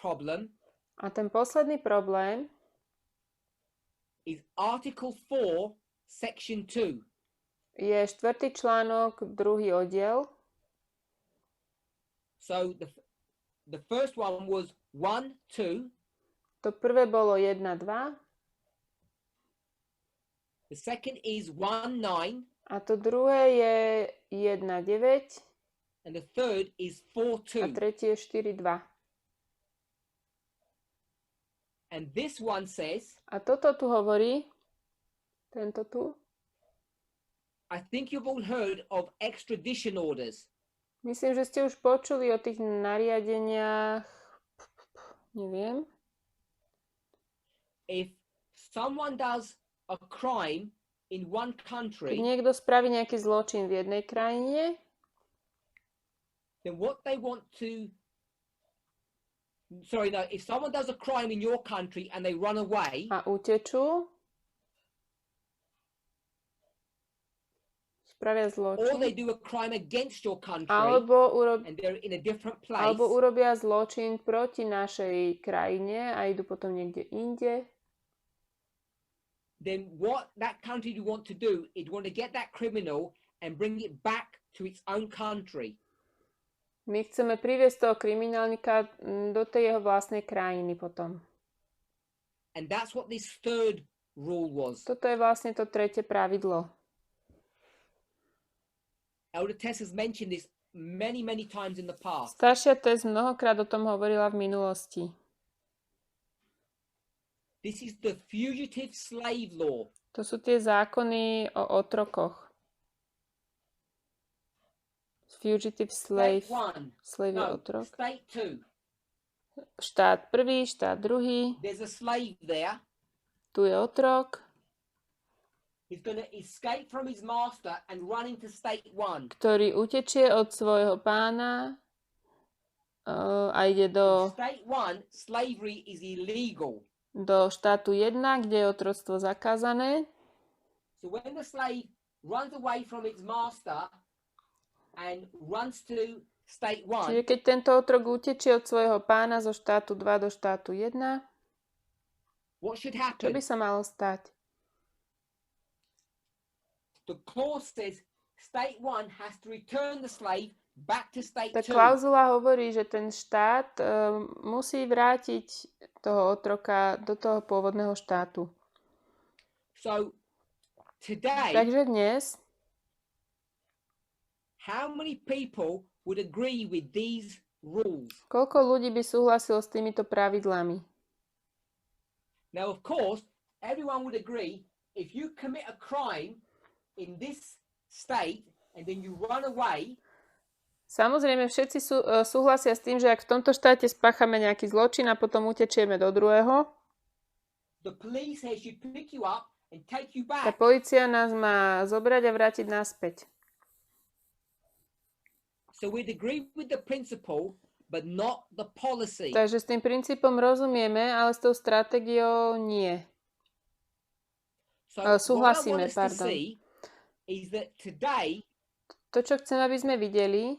problem A ten posledný problém is Article 4, Section 2. je 4. článok, druhý oddiel. So the first one was 1, 2. To prvé bolo 1, 2. The second is 1, 9. A to druhé je 1, 9. And the third is 4, A 2. tretie je 4, 2. And this one says, A toto tu hovorí, tento tu. I think you've all heard of extradition orders. Myslím, že ste už počuli o tých nariadeniach, neviem. If someone does a crime in one Keď country, niekto spraví nejaký zločin v jednej krajine, then what they want to... Sorry, no, if someone does a crime in your country and they run away, a utečú, spravia or they zločin, do a crime against your country alebo and they're in a different place, alebo urobia zločin proti našej krajine a idú potom niekde inde, then what that country would want to do is want to get that criminal and bring it back to its own country. my chceme priviesť toho kriminálnika do tej jeho vlastnej krajiny potom. And that's what this third rule was. Toto je vlastne to tretie pravidlo. Elder Tess has mentioned this many, many times in the past. Staršia Tess mnohokrát o tom hovorila v minulosti. This is the fugitive slave law. To sú tie zákony o otrokoch. Fugitive slave. State one. Slave je No, otrok. state two. Štát prvý, štát druhý. There's a slave there. Tu je otrok, He's going to escape from his master and run into state one. ktorý utečie od svojho pána a ide do State one, slavery is illegal. štátu 1, kde je otroctvo zakázané. So when the slave runs away from its master and runs to state one, Čiže keď tento otrok utečie od svojho pána zo štátu 2 do štátu 1, what should čo happen? by sa malo stať? The clause says state one has to return the slave back to state Tá two. klauzula hovorí, že ten štát musí vrátiť toho otroka do toho pôvodného štátu. So today, Takže dnes, how many people would agree with these rules? koľko ľudí by súhlasilo s týmito pravidlami? Now, of course, everyone would agree if you commit a crime in this state and then you run away, Samozrejme, všetci súhlasia s tým, že ak v tomto štáte spáchame nejaký zločin a potom utečieme do druhého, the police has to pick you up and take you tá back. polícia nás má zobrať a vrátiť naspäť. So we'd agree with the principle, but not the policy. Takže s tým princípom rozumieme, ale s tou stratégiou nie. So what I súhlasíme, want us to pardon. see is that today, To, čo chcem, aby sme videli,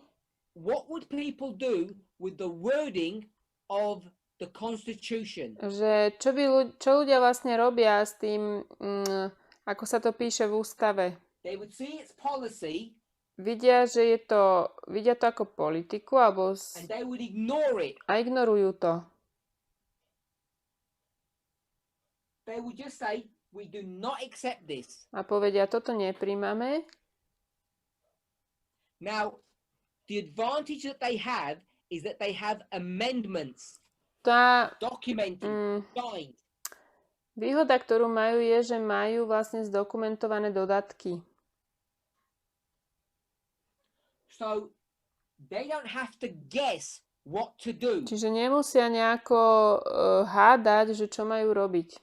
what would people do with the wording of the Constitution? že čo ľudia vlastne robia s tým, ako sa to píše v ústave. They would see its policy Vidia, že vidia to ako politiku and they would ignore it. a ignorujú to. They would just say, we do not accept this. A povedia, toto nepríjmame. Now, the advantage that they have is that they have amendments Tá documented, signed. výhoda, ktorú majú, je, že majú vlastne zdokumentované dodatky. So they don't have to guess what to do. Čiže nemusia nejako hádať, že čo majú robiť.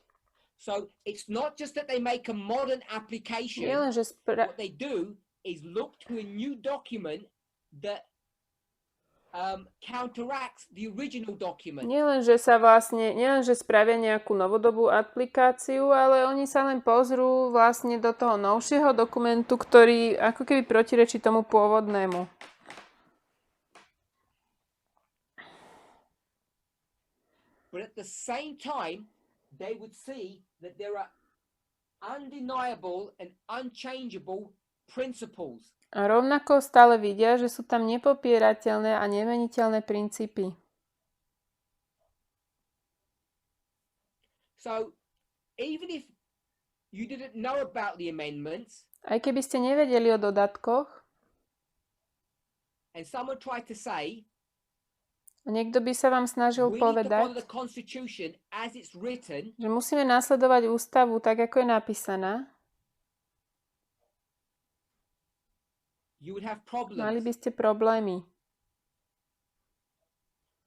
So it's not just that they make a modern application. Nie len, že What they do is look to a new document that counteracts the original document. nielen, že spravia nejakú novodobú aplikáciu, ale oni sa len pozrú vlastne do toho novšieho dokumentu, ktorý ako keby protirečí tomu pôvodnému. But at the same time, they would see that there are undeniable and unchangeable principles. A rovnako stále vidia, že sú tam nepopierateľné a nemeniteľné princípy. So even if you didn't know about the amendments Aj keby ste nevedeli o dodatkoch and someone tried to say, Niekto by sa vám snažil We need to follow povedať, the Constitution as it's written. že musíme nasledovať ústavu tak, ako je napísaná. You would have Mali problems. by ste problémy.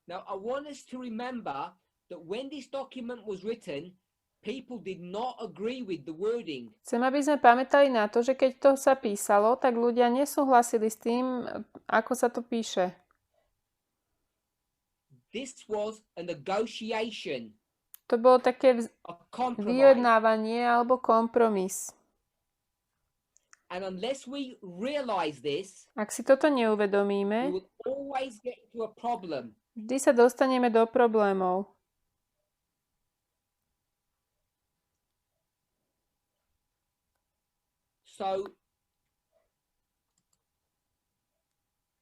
Now, I want us to remember that when this document was written, people did not agree with the wording. Chcem, aby sme pamätali na to, že keď to sa písalo, tak ľudia nesúhlasili s tým, ako sa to píše. This was a negotiation, To bolo také a compromise. vyjednávanie alebo kompromis. And unless we realize this, Ak si toto we neuvedomíme, will always get into a problem. vždy sa dostaneme do problémov. So,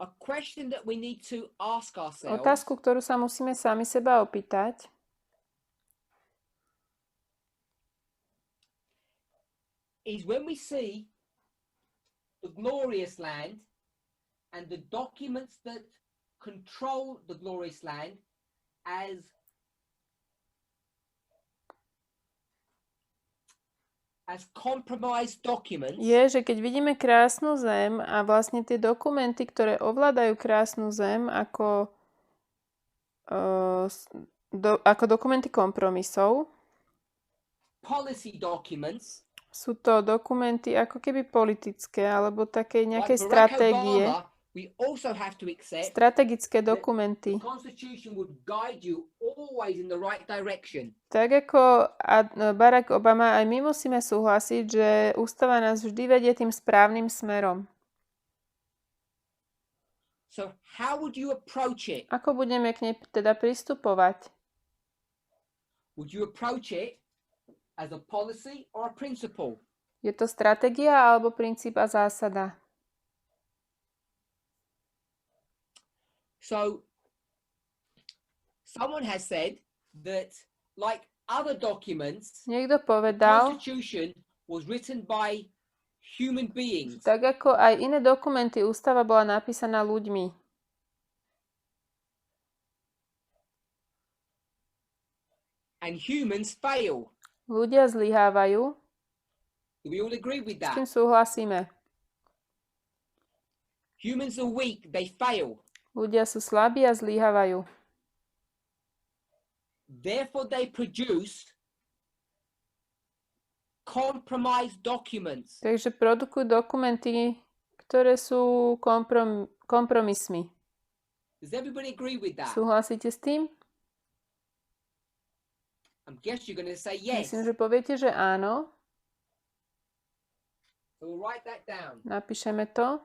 a question that we need to ask ourselves Otázku, ktorú sa musíme sami seba opýtať, is when we see the glorious land and the documents that control the glorious land as compromised documents, je, že keď vidíme krásnu zem a vlastne tie dokumenty, ktoré ovládajú krásnu zem ako dokumenty kompromisov, policy documents, sú to dokumenty ako keby politické alebo také like nejaké Barack stratégie, Obama, we also have to accept strategické the dokumenty. Constitution would guide you always in the right direction. Tak ako Barack Obama, aj my musíme súhlasiť, že ústava nás vždy vedie tým správnym smerom. So how would you approach it? Ako budeme k nej teda pristupovať? Would you approach it as a policy or a principle? Je to stratégia alebo princíp a zásada? So someone has said that, like other documents, Niekto the povedal, Constitution was written by human beings. tak ako aj iné dokumenty, ústava bola napísaná ľuďmi. And humans fail. Ľudia zlyhávajú. Do we all agree with S that? tým súhlasíme. Humans are weak, they fail. Ľudia sú slabí a zlyhávajú. Therefore, they produce compromised documents. Takže produkujú dokumenty, ktoré sú kompromismi. Does everybody agree with that? Súhlasíte s tým? I guess you're going to say yes. Myslím, že poviete, že áno. So we'll write that down. Napíšeme to.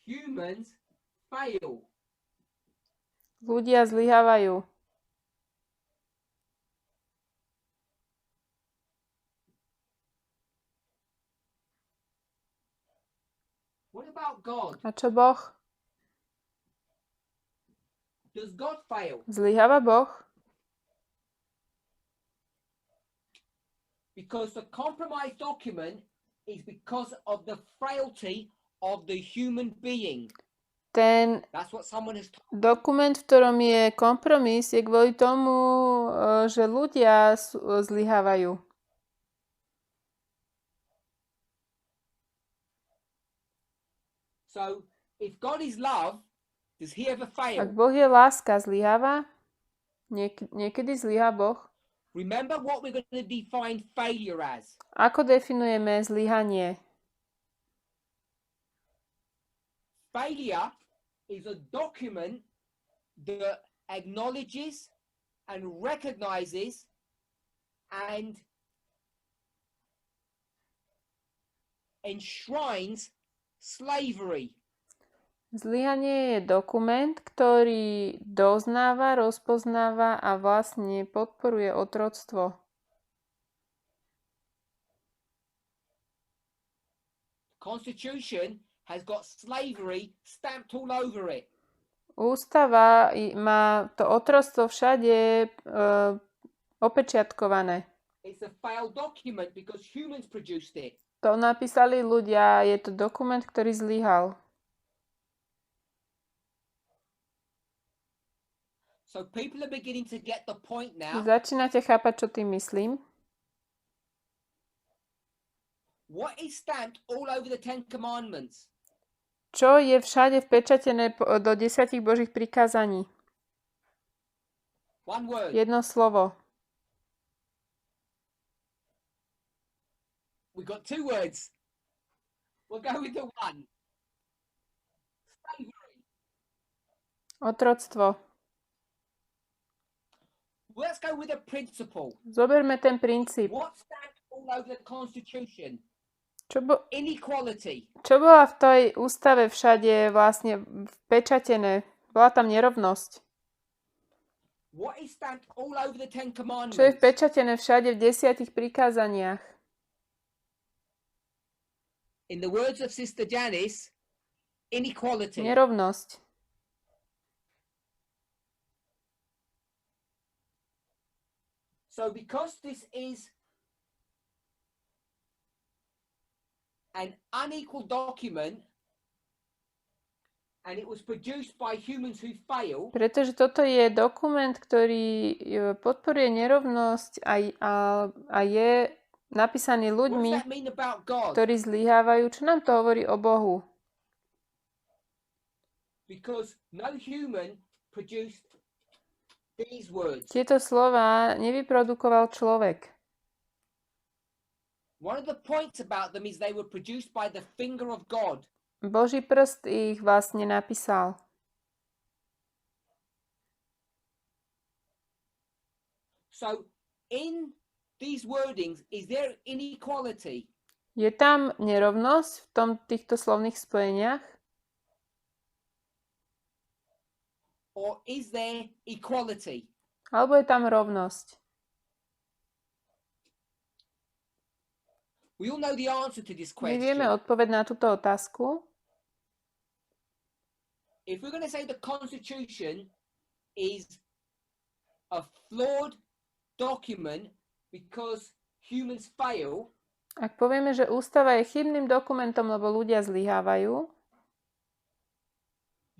Humans fail. Ľudia zlyhávajú. What about God? A čo Boh? Does God fail? Zlyháva Boh? Because the compromised document is because of the frailty of the human being. Ten That's what someone has told. dokument, v ktorom je kompromis, je kvôli tomu, že ľudia zlyhávajú. So, if God is love, does he ever fail? Ak Boh je láska, zlyháva? Niekedy zlyhá Boh? Remember what we're going to define failure as. Ako definujeme zlyhanie? Failure is a document that acknowledges and recognizes and enshrines slavery. Zlyhanie je dokument, ktorý doznáva, rozpoznáva a vlastne podporuje otroctvo. Constitution has got slavery stamped all over it. Ústava má to otroctvo všade opečiatkované. It's a failed document because humans produced it. To napísali ľudia, je to dokument, ktorý zlyhal. So people are beginning to get the point now. Začínate chápať, čo tým myslím? What is stamped all over the 10 commandments? Čo je všade vpečatené do 10 Božích prikázaní? One word. Jedno slovo. We got two words. We'll go with the one. Slavery. Otroctvo. Let's go with a principle. Zoberme ten princíp. What's stamped all over the Constitution? Čo Inequality. bola v tej ústave všade vlastne vpečatené? Bola tam nerovnosť. What is stamped all over the 10 commandments? Čo je vpečatené všade v 10 prikázaniach? In the words of Sister Janice, inequality. Nerovnosť. So because this is an unequal document and it was produced by humans who fail, Pretože toto je dokument, ktorý podporuje nerovnosť a je napísaný what does ľuďmi, that mean about God? ktorí zlyhávajú. Čo nám to hovorí o Bohu? Because no human produced these words. Tieto slova nevyprodukoval človek. One of the points about them is they were produced by the finger of God. Boží prst ich vlastne napísal. So in these wordings, is there inequality? Je tam nerovnosť v týchto slovných spojeniach? Or is there equality? Alebo je tam rovnosť? We all know the answer to this My vieme question. odpoveď na túto otázku. If we're going to say the Constitution is a flawed document because humans fail, Ak povieme, že ústava je chybným dokumentom, lebo ľudia zlyhávajú,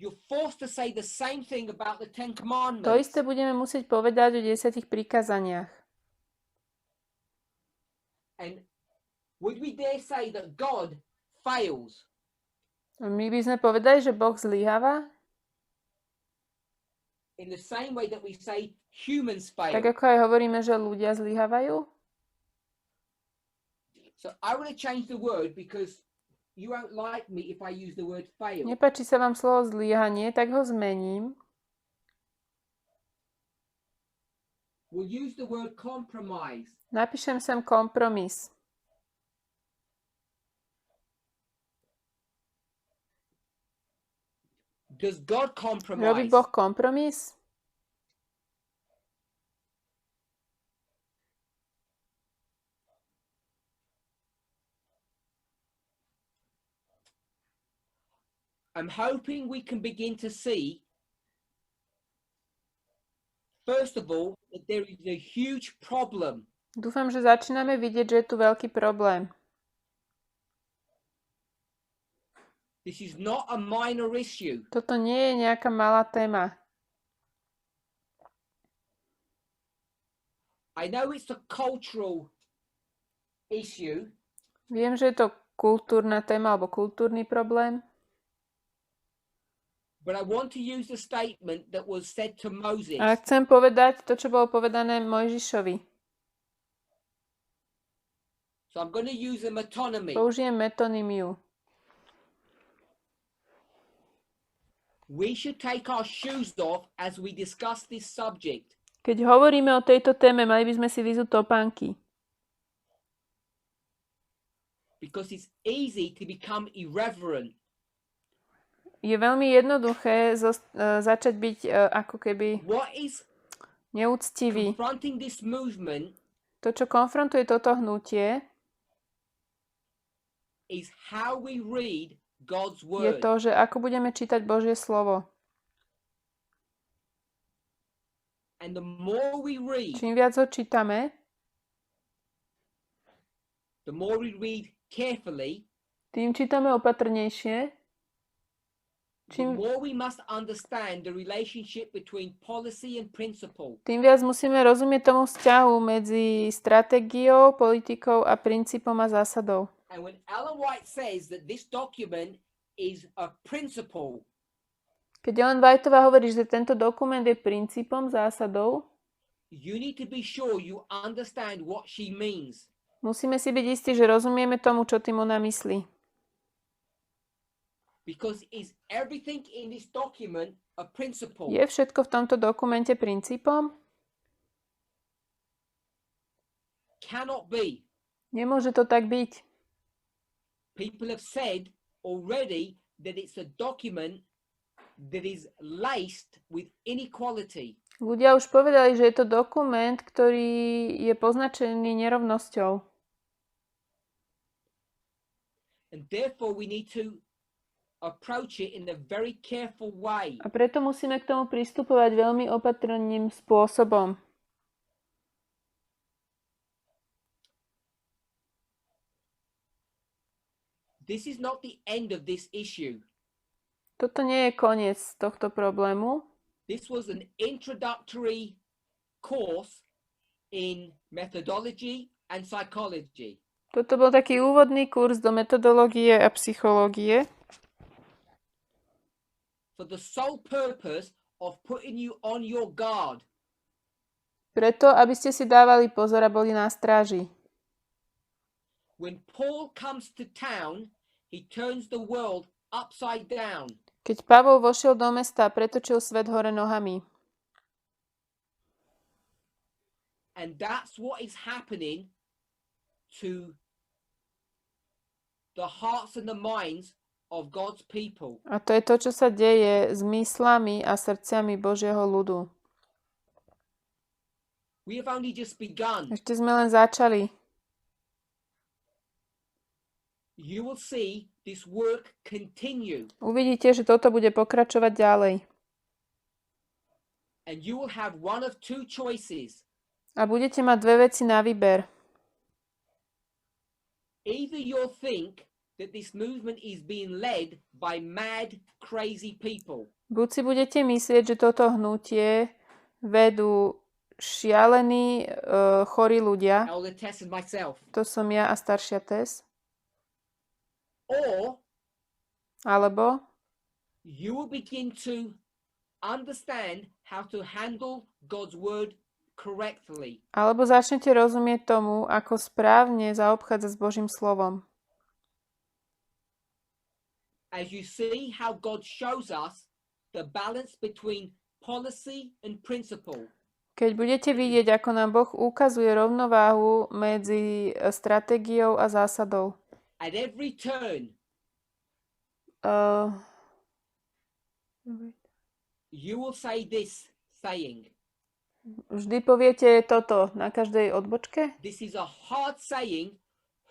you're forced to say the same thing about the 10 to commandments. isté budeme musieť povedať o 10 prikázaniach. And would we dare say that God fails? My by sme povedali, že Boh zlyháva, In the same way that we say humans tak fail. ako aj hovoríme, že ľudia zlyhávajú. So I want to change the word because you won't like me if I use the word fail. Nepáči sa vám slovo zlyhanie, tak ho zmením. We'll use the word compromise. Napíšem sem kompromis. Does God Robí compromise? Boh kompromis? I'm hoping we can begin to see, first of all, that there is a huge problem. Dúfam, že začíname vidieť, že je tu veľký problém. This is not a minor issue. Toto nie je nejaká malá téma. I know it's a cultural issue, Viem, že je to kultúrna téma alebo kultúrny problém, but I want to use the statement that was said to Moses. ale chcem povedať to, čo bolo povedané Mojžišovi. So I'm going to use a metonymy. Použijem metonymiu. We should take our shoes off as we discuss this subject. Keď hovoríme o tejto téme, mali by sme si vyzúť topánky. Because it's easy to become irreverent. Je veľmi jednoduché začať byť ako keby What is neúctivý. confronting this movement To, čo konfrontuje toto hnutie, is how we read God's je word. to, že ako budeme čítať Božie slovo. And the more we read, Čím viac ho čítame, the more we read carefully, tým čítame opatrnejšie, the more we must understand the relationship between policy and principle. tým viac musíme rozumieť tomu vzťahu medzi stratégiou, politikou a princípom a zásadou. And when Ellen White says that this document is a principle, Keď Ellen Whiteová hovorí, že tento dokument je princípom, zásadou, you need to be sure you understand what she means. musíme si byť istí, že rozumieme tomu, čo tým ona myslí. Because is everything in this document a principle? Je všetko v tomto dokumente princípom? Cannot be. Nemôže to tak byť. People have said already that it's a document that is laced with inequality. Ľudia už povedali, že je to dokument, ktorý je poznačený nerovnosťou. And therefore we need to approach it in a very careful way. A preto musíme k tomu pristupovať veľmi opatrným spôsobom. This is not the end of this issue. Toto nie je koniec tohto problému. This was an introductory course in methodology and psychology. Toto bol taký úvodný kurz do metodológie a psychológie. For the sole purpose of putting you on your guard. Preto, aby ste si dávali pozor a boli na stráži. When Paul comes to town, he turns the world upside down. Keď Pavol vošiel do mesta, pretočil svet hore nohami. And that's what is happening to the hearts and the minds of God's people. A to je to, čo sa deje s myslami a srdciami Božieho ľudu. We have only just begun. Ešte sme len začali. You will see this work continue. Uvidíte, že toto bude pokračovať ďalej. And you will have one of two choices. A budete mať dve veci na výber. Either you'll think that this movement is being led by mad, crazy people. Buď si budete myslieť, že toto hnutie vedú šialení, chorí ľudia. Elder Tess and myself. To som ja a staršia Tess. Or Alebo you will begin to understand how to handle God's word correctly. Alebo začnete rozumieť tomu, ako správne zaobchádzať s Božím slovom. As you see how God shows us the balance between policy and principle. Keď budete vidieť, ako nám Boh ukazuje rovnováhu medzi stratégiou a zásadou. At every turn, you will say this saying. Vždy poviete toto na každej odbočke. This is a hard saying.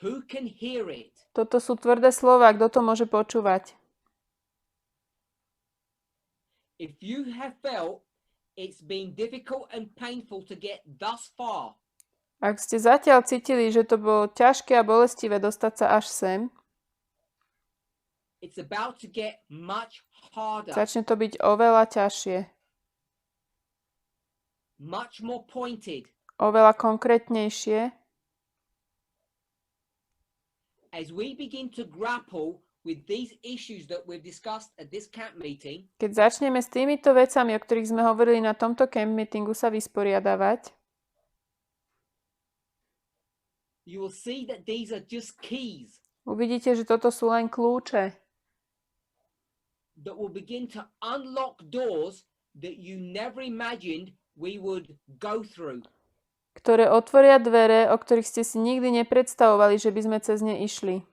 Who can hear it? Toto sú tvrdé slova, kto to môže počúvať. If you have felt it's been difficult and painful to get thus far, Ak ste zatiaľ cítili, že to bolo ťažké a bolestivé dostať sa až sem, it's about to get much harder, začne to byť oveľa ťažšie, much more pointed. oveľa konkrétnejšie. As we begin to grapple with these issues that we've discussed at this camp meeting, Keď začneme s týmito vecami, o ktorých sme hovorili na tomto camp meetingu, sa vysporiadavať, you will see that these are just keys uvidíte, že toto sú len kľúče, that will begin to unlock doors that you never imagined we would go through. ktoré otvoria dvere, o ktorých ste si nikdy nepredstavovali, že by sme cez ne išli.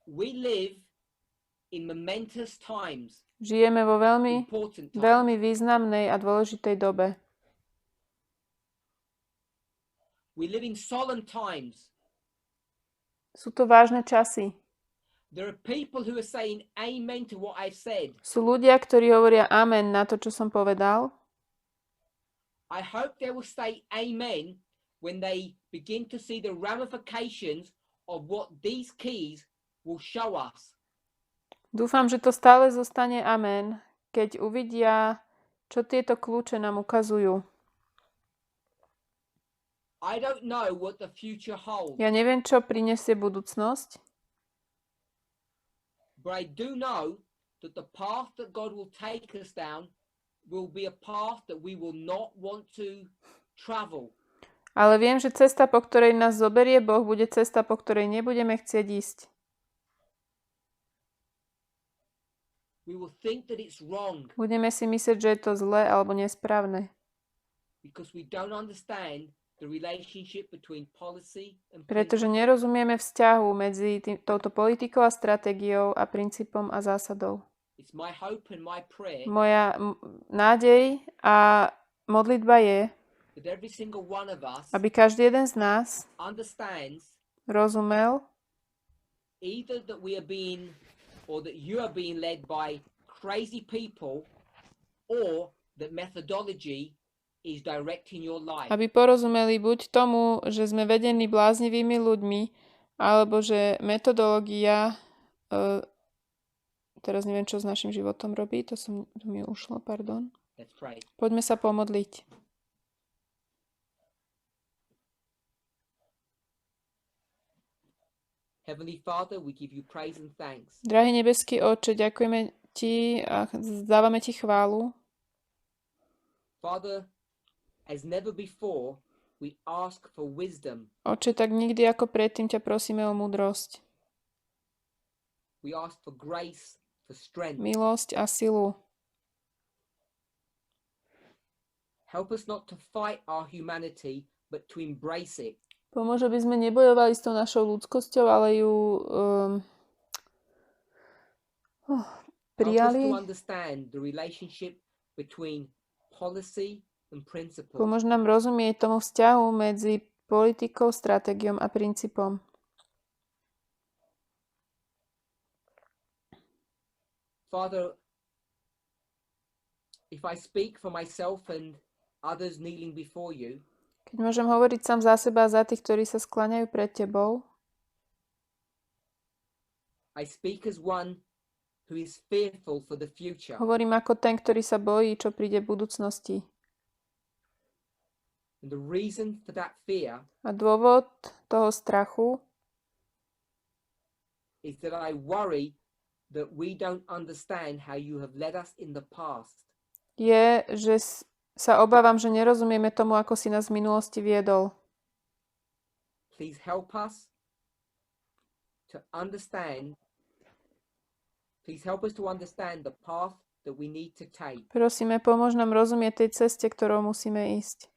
We live in momentous times, Žijeme vo important times. veľmi významnej a dôležitej dobe. We live in solemn times. Sú to vážne časy. There are people who are saying amen to what I've said. Sú ľudia, ktorí hovoria amen na to, čo som povedal. I hope they will say amen when they begin to see the ramifications of what these keys will show us. Dúfam, že to stále zostane amen, keď uvidia, čo tieto kľúče nám ukazujú. I don't know what the future holds, Ja neviem, čo prinesie budúcnosť, but I do know that the path that God will take us down will be a path that we will not want to travel. ale viem, že cesta, po ktorej nás zoberie Boh, bude cesta, po ktorej nebudeme chcieť ísť. We will think that it's wrong Budeme si myslieť, že je to zlé alebo nesprávne, because we don't understand the relationship between policy and pretože principle. nerozumieme vzťahu medzi touto politikou a stratégiou a princípom a zásadou. It's my hope and my prayer Moja nádej a modlitba je, that every single one of us aby každý jeden z nás understands rozumel, either that we are being or that you are being led by crazy people, or that methodology is directing your life. aby porozumeli buď tomu, že sme vedení bláznivými ľuďmi, alebo že metodológia, teraz neviem, čo s našim životom robí, to mi ušlo, pardon. Let's pray. Poďme sa pomodliť. Heavenly Father, we give you praise and thanks. Drahý nebeský Otče, ďakujeme Ti a zdávame Ti chválu. Father, as never before, we ask for wisdom. Otče, tak nikdy ako predtým ťa prosíme o múdrosť, We ask for grace, for strength. milosť a silu. Help us not to fight our humanity, but to embrace it. Pomôže, aby sme nebojovali s tou našou ľudskosťou, ale ju Help us prijali. to understand the relationship between policy and principle. Pomôže nám rozumieť tomu vzťahu medzi politikou, stratégiom a princípom. Father, if I speak for myself and others kneeling before you, Keď môžem hovoriť sám za seba a za tých, ktorí sa skláňajú pred Tebou, I speak as one who is fearful for the future. hovorím ako ten, ktorý sa bojí, čo príde v budúcnosti. And the reason for that fear A dôvod toho strachu is that I worry that we don't understand how you have led us in the past. je, že sa obávam, že nerozumieme tomu, ako si nás v minulosti viedol. Please help us to understand. Please help us to understand the path that we need to take. Prosíme, pomôž nám rozumieť tej ceste, ktorou musíme ísť.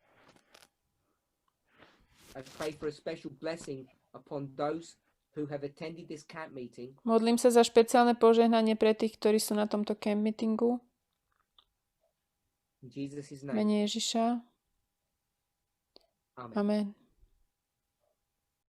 I pray for a special blessing upon those who have attended this camp meeting. Modlím sa za špeciálne požehnanie pre tých, ktorí sú na tomto camp meetingu. In Jesus' V name. mene Ježiša. Amen. Amen.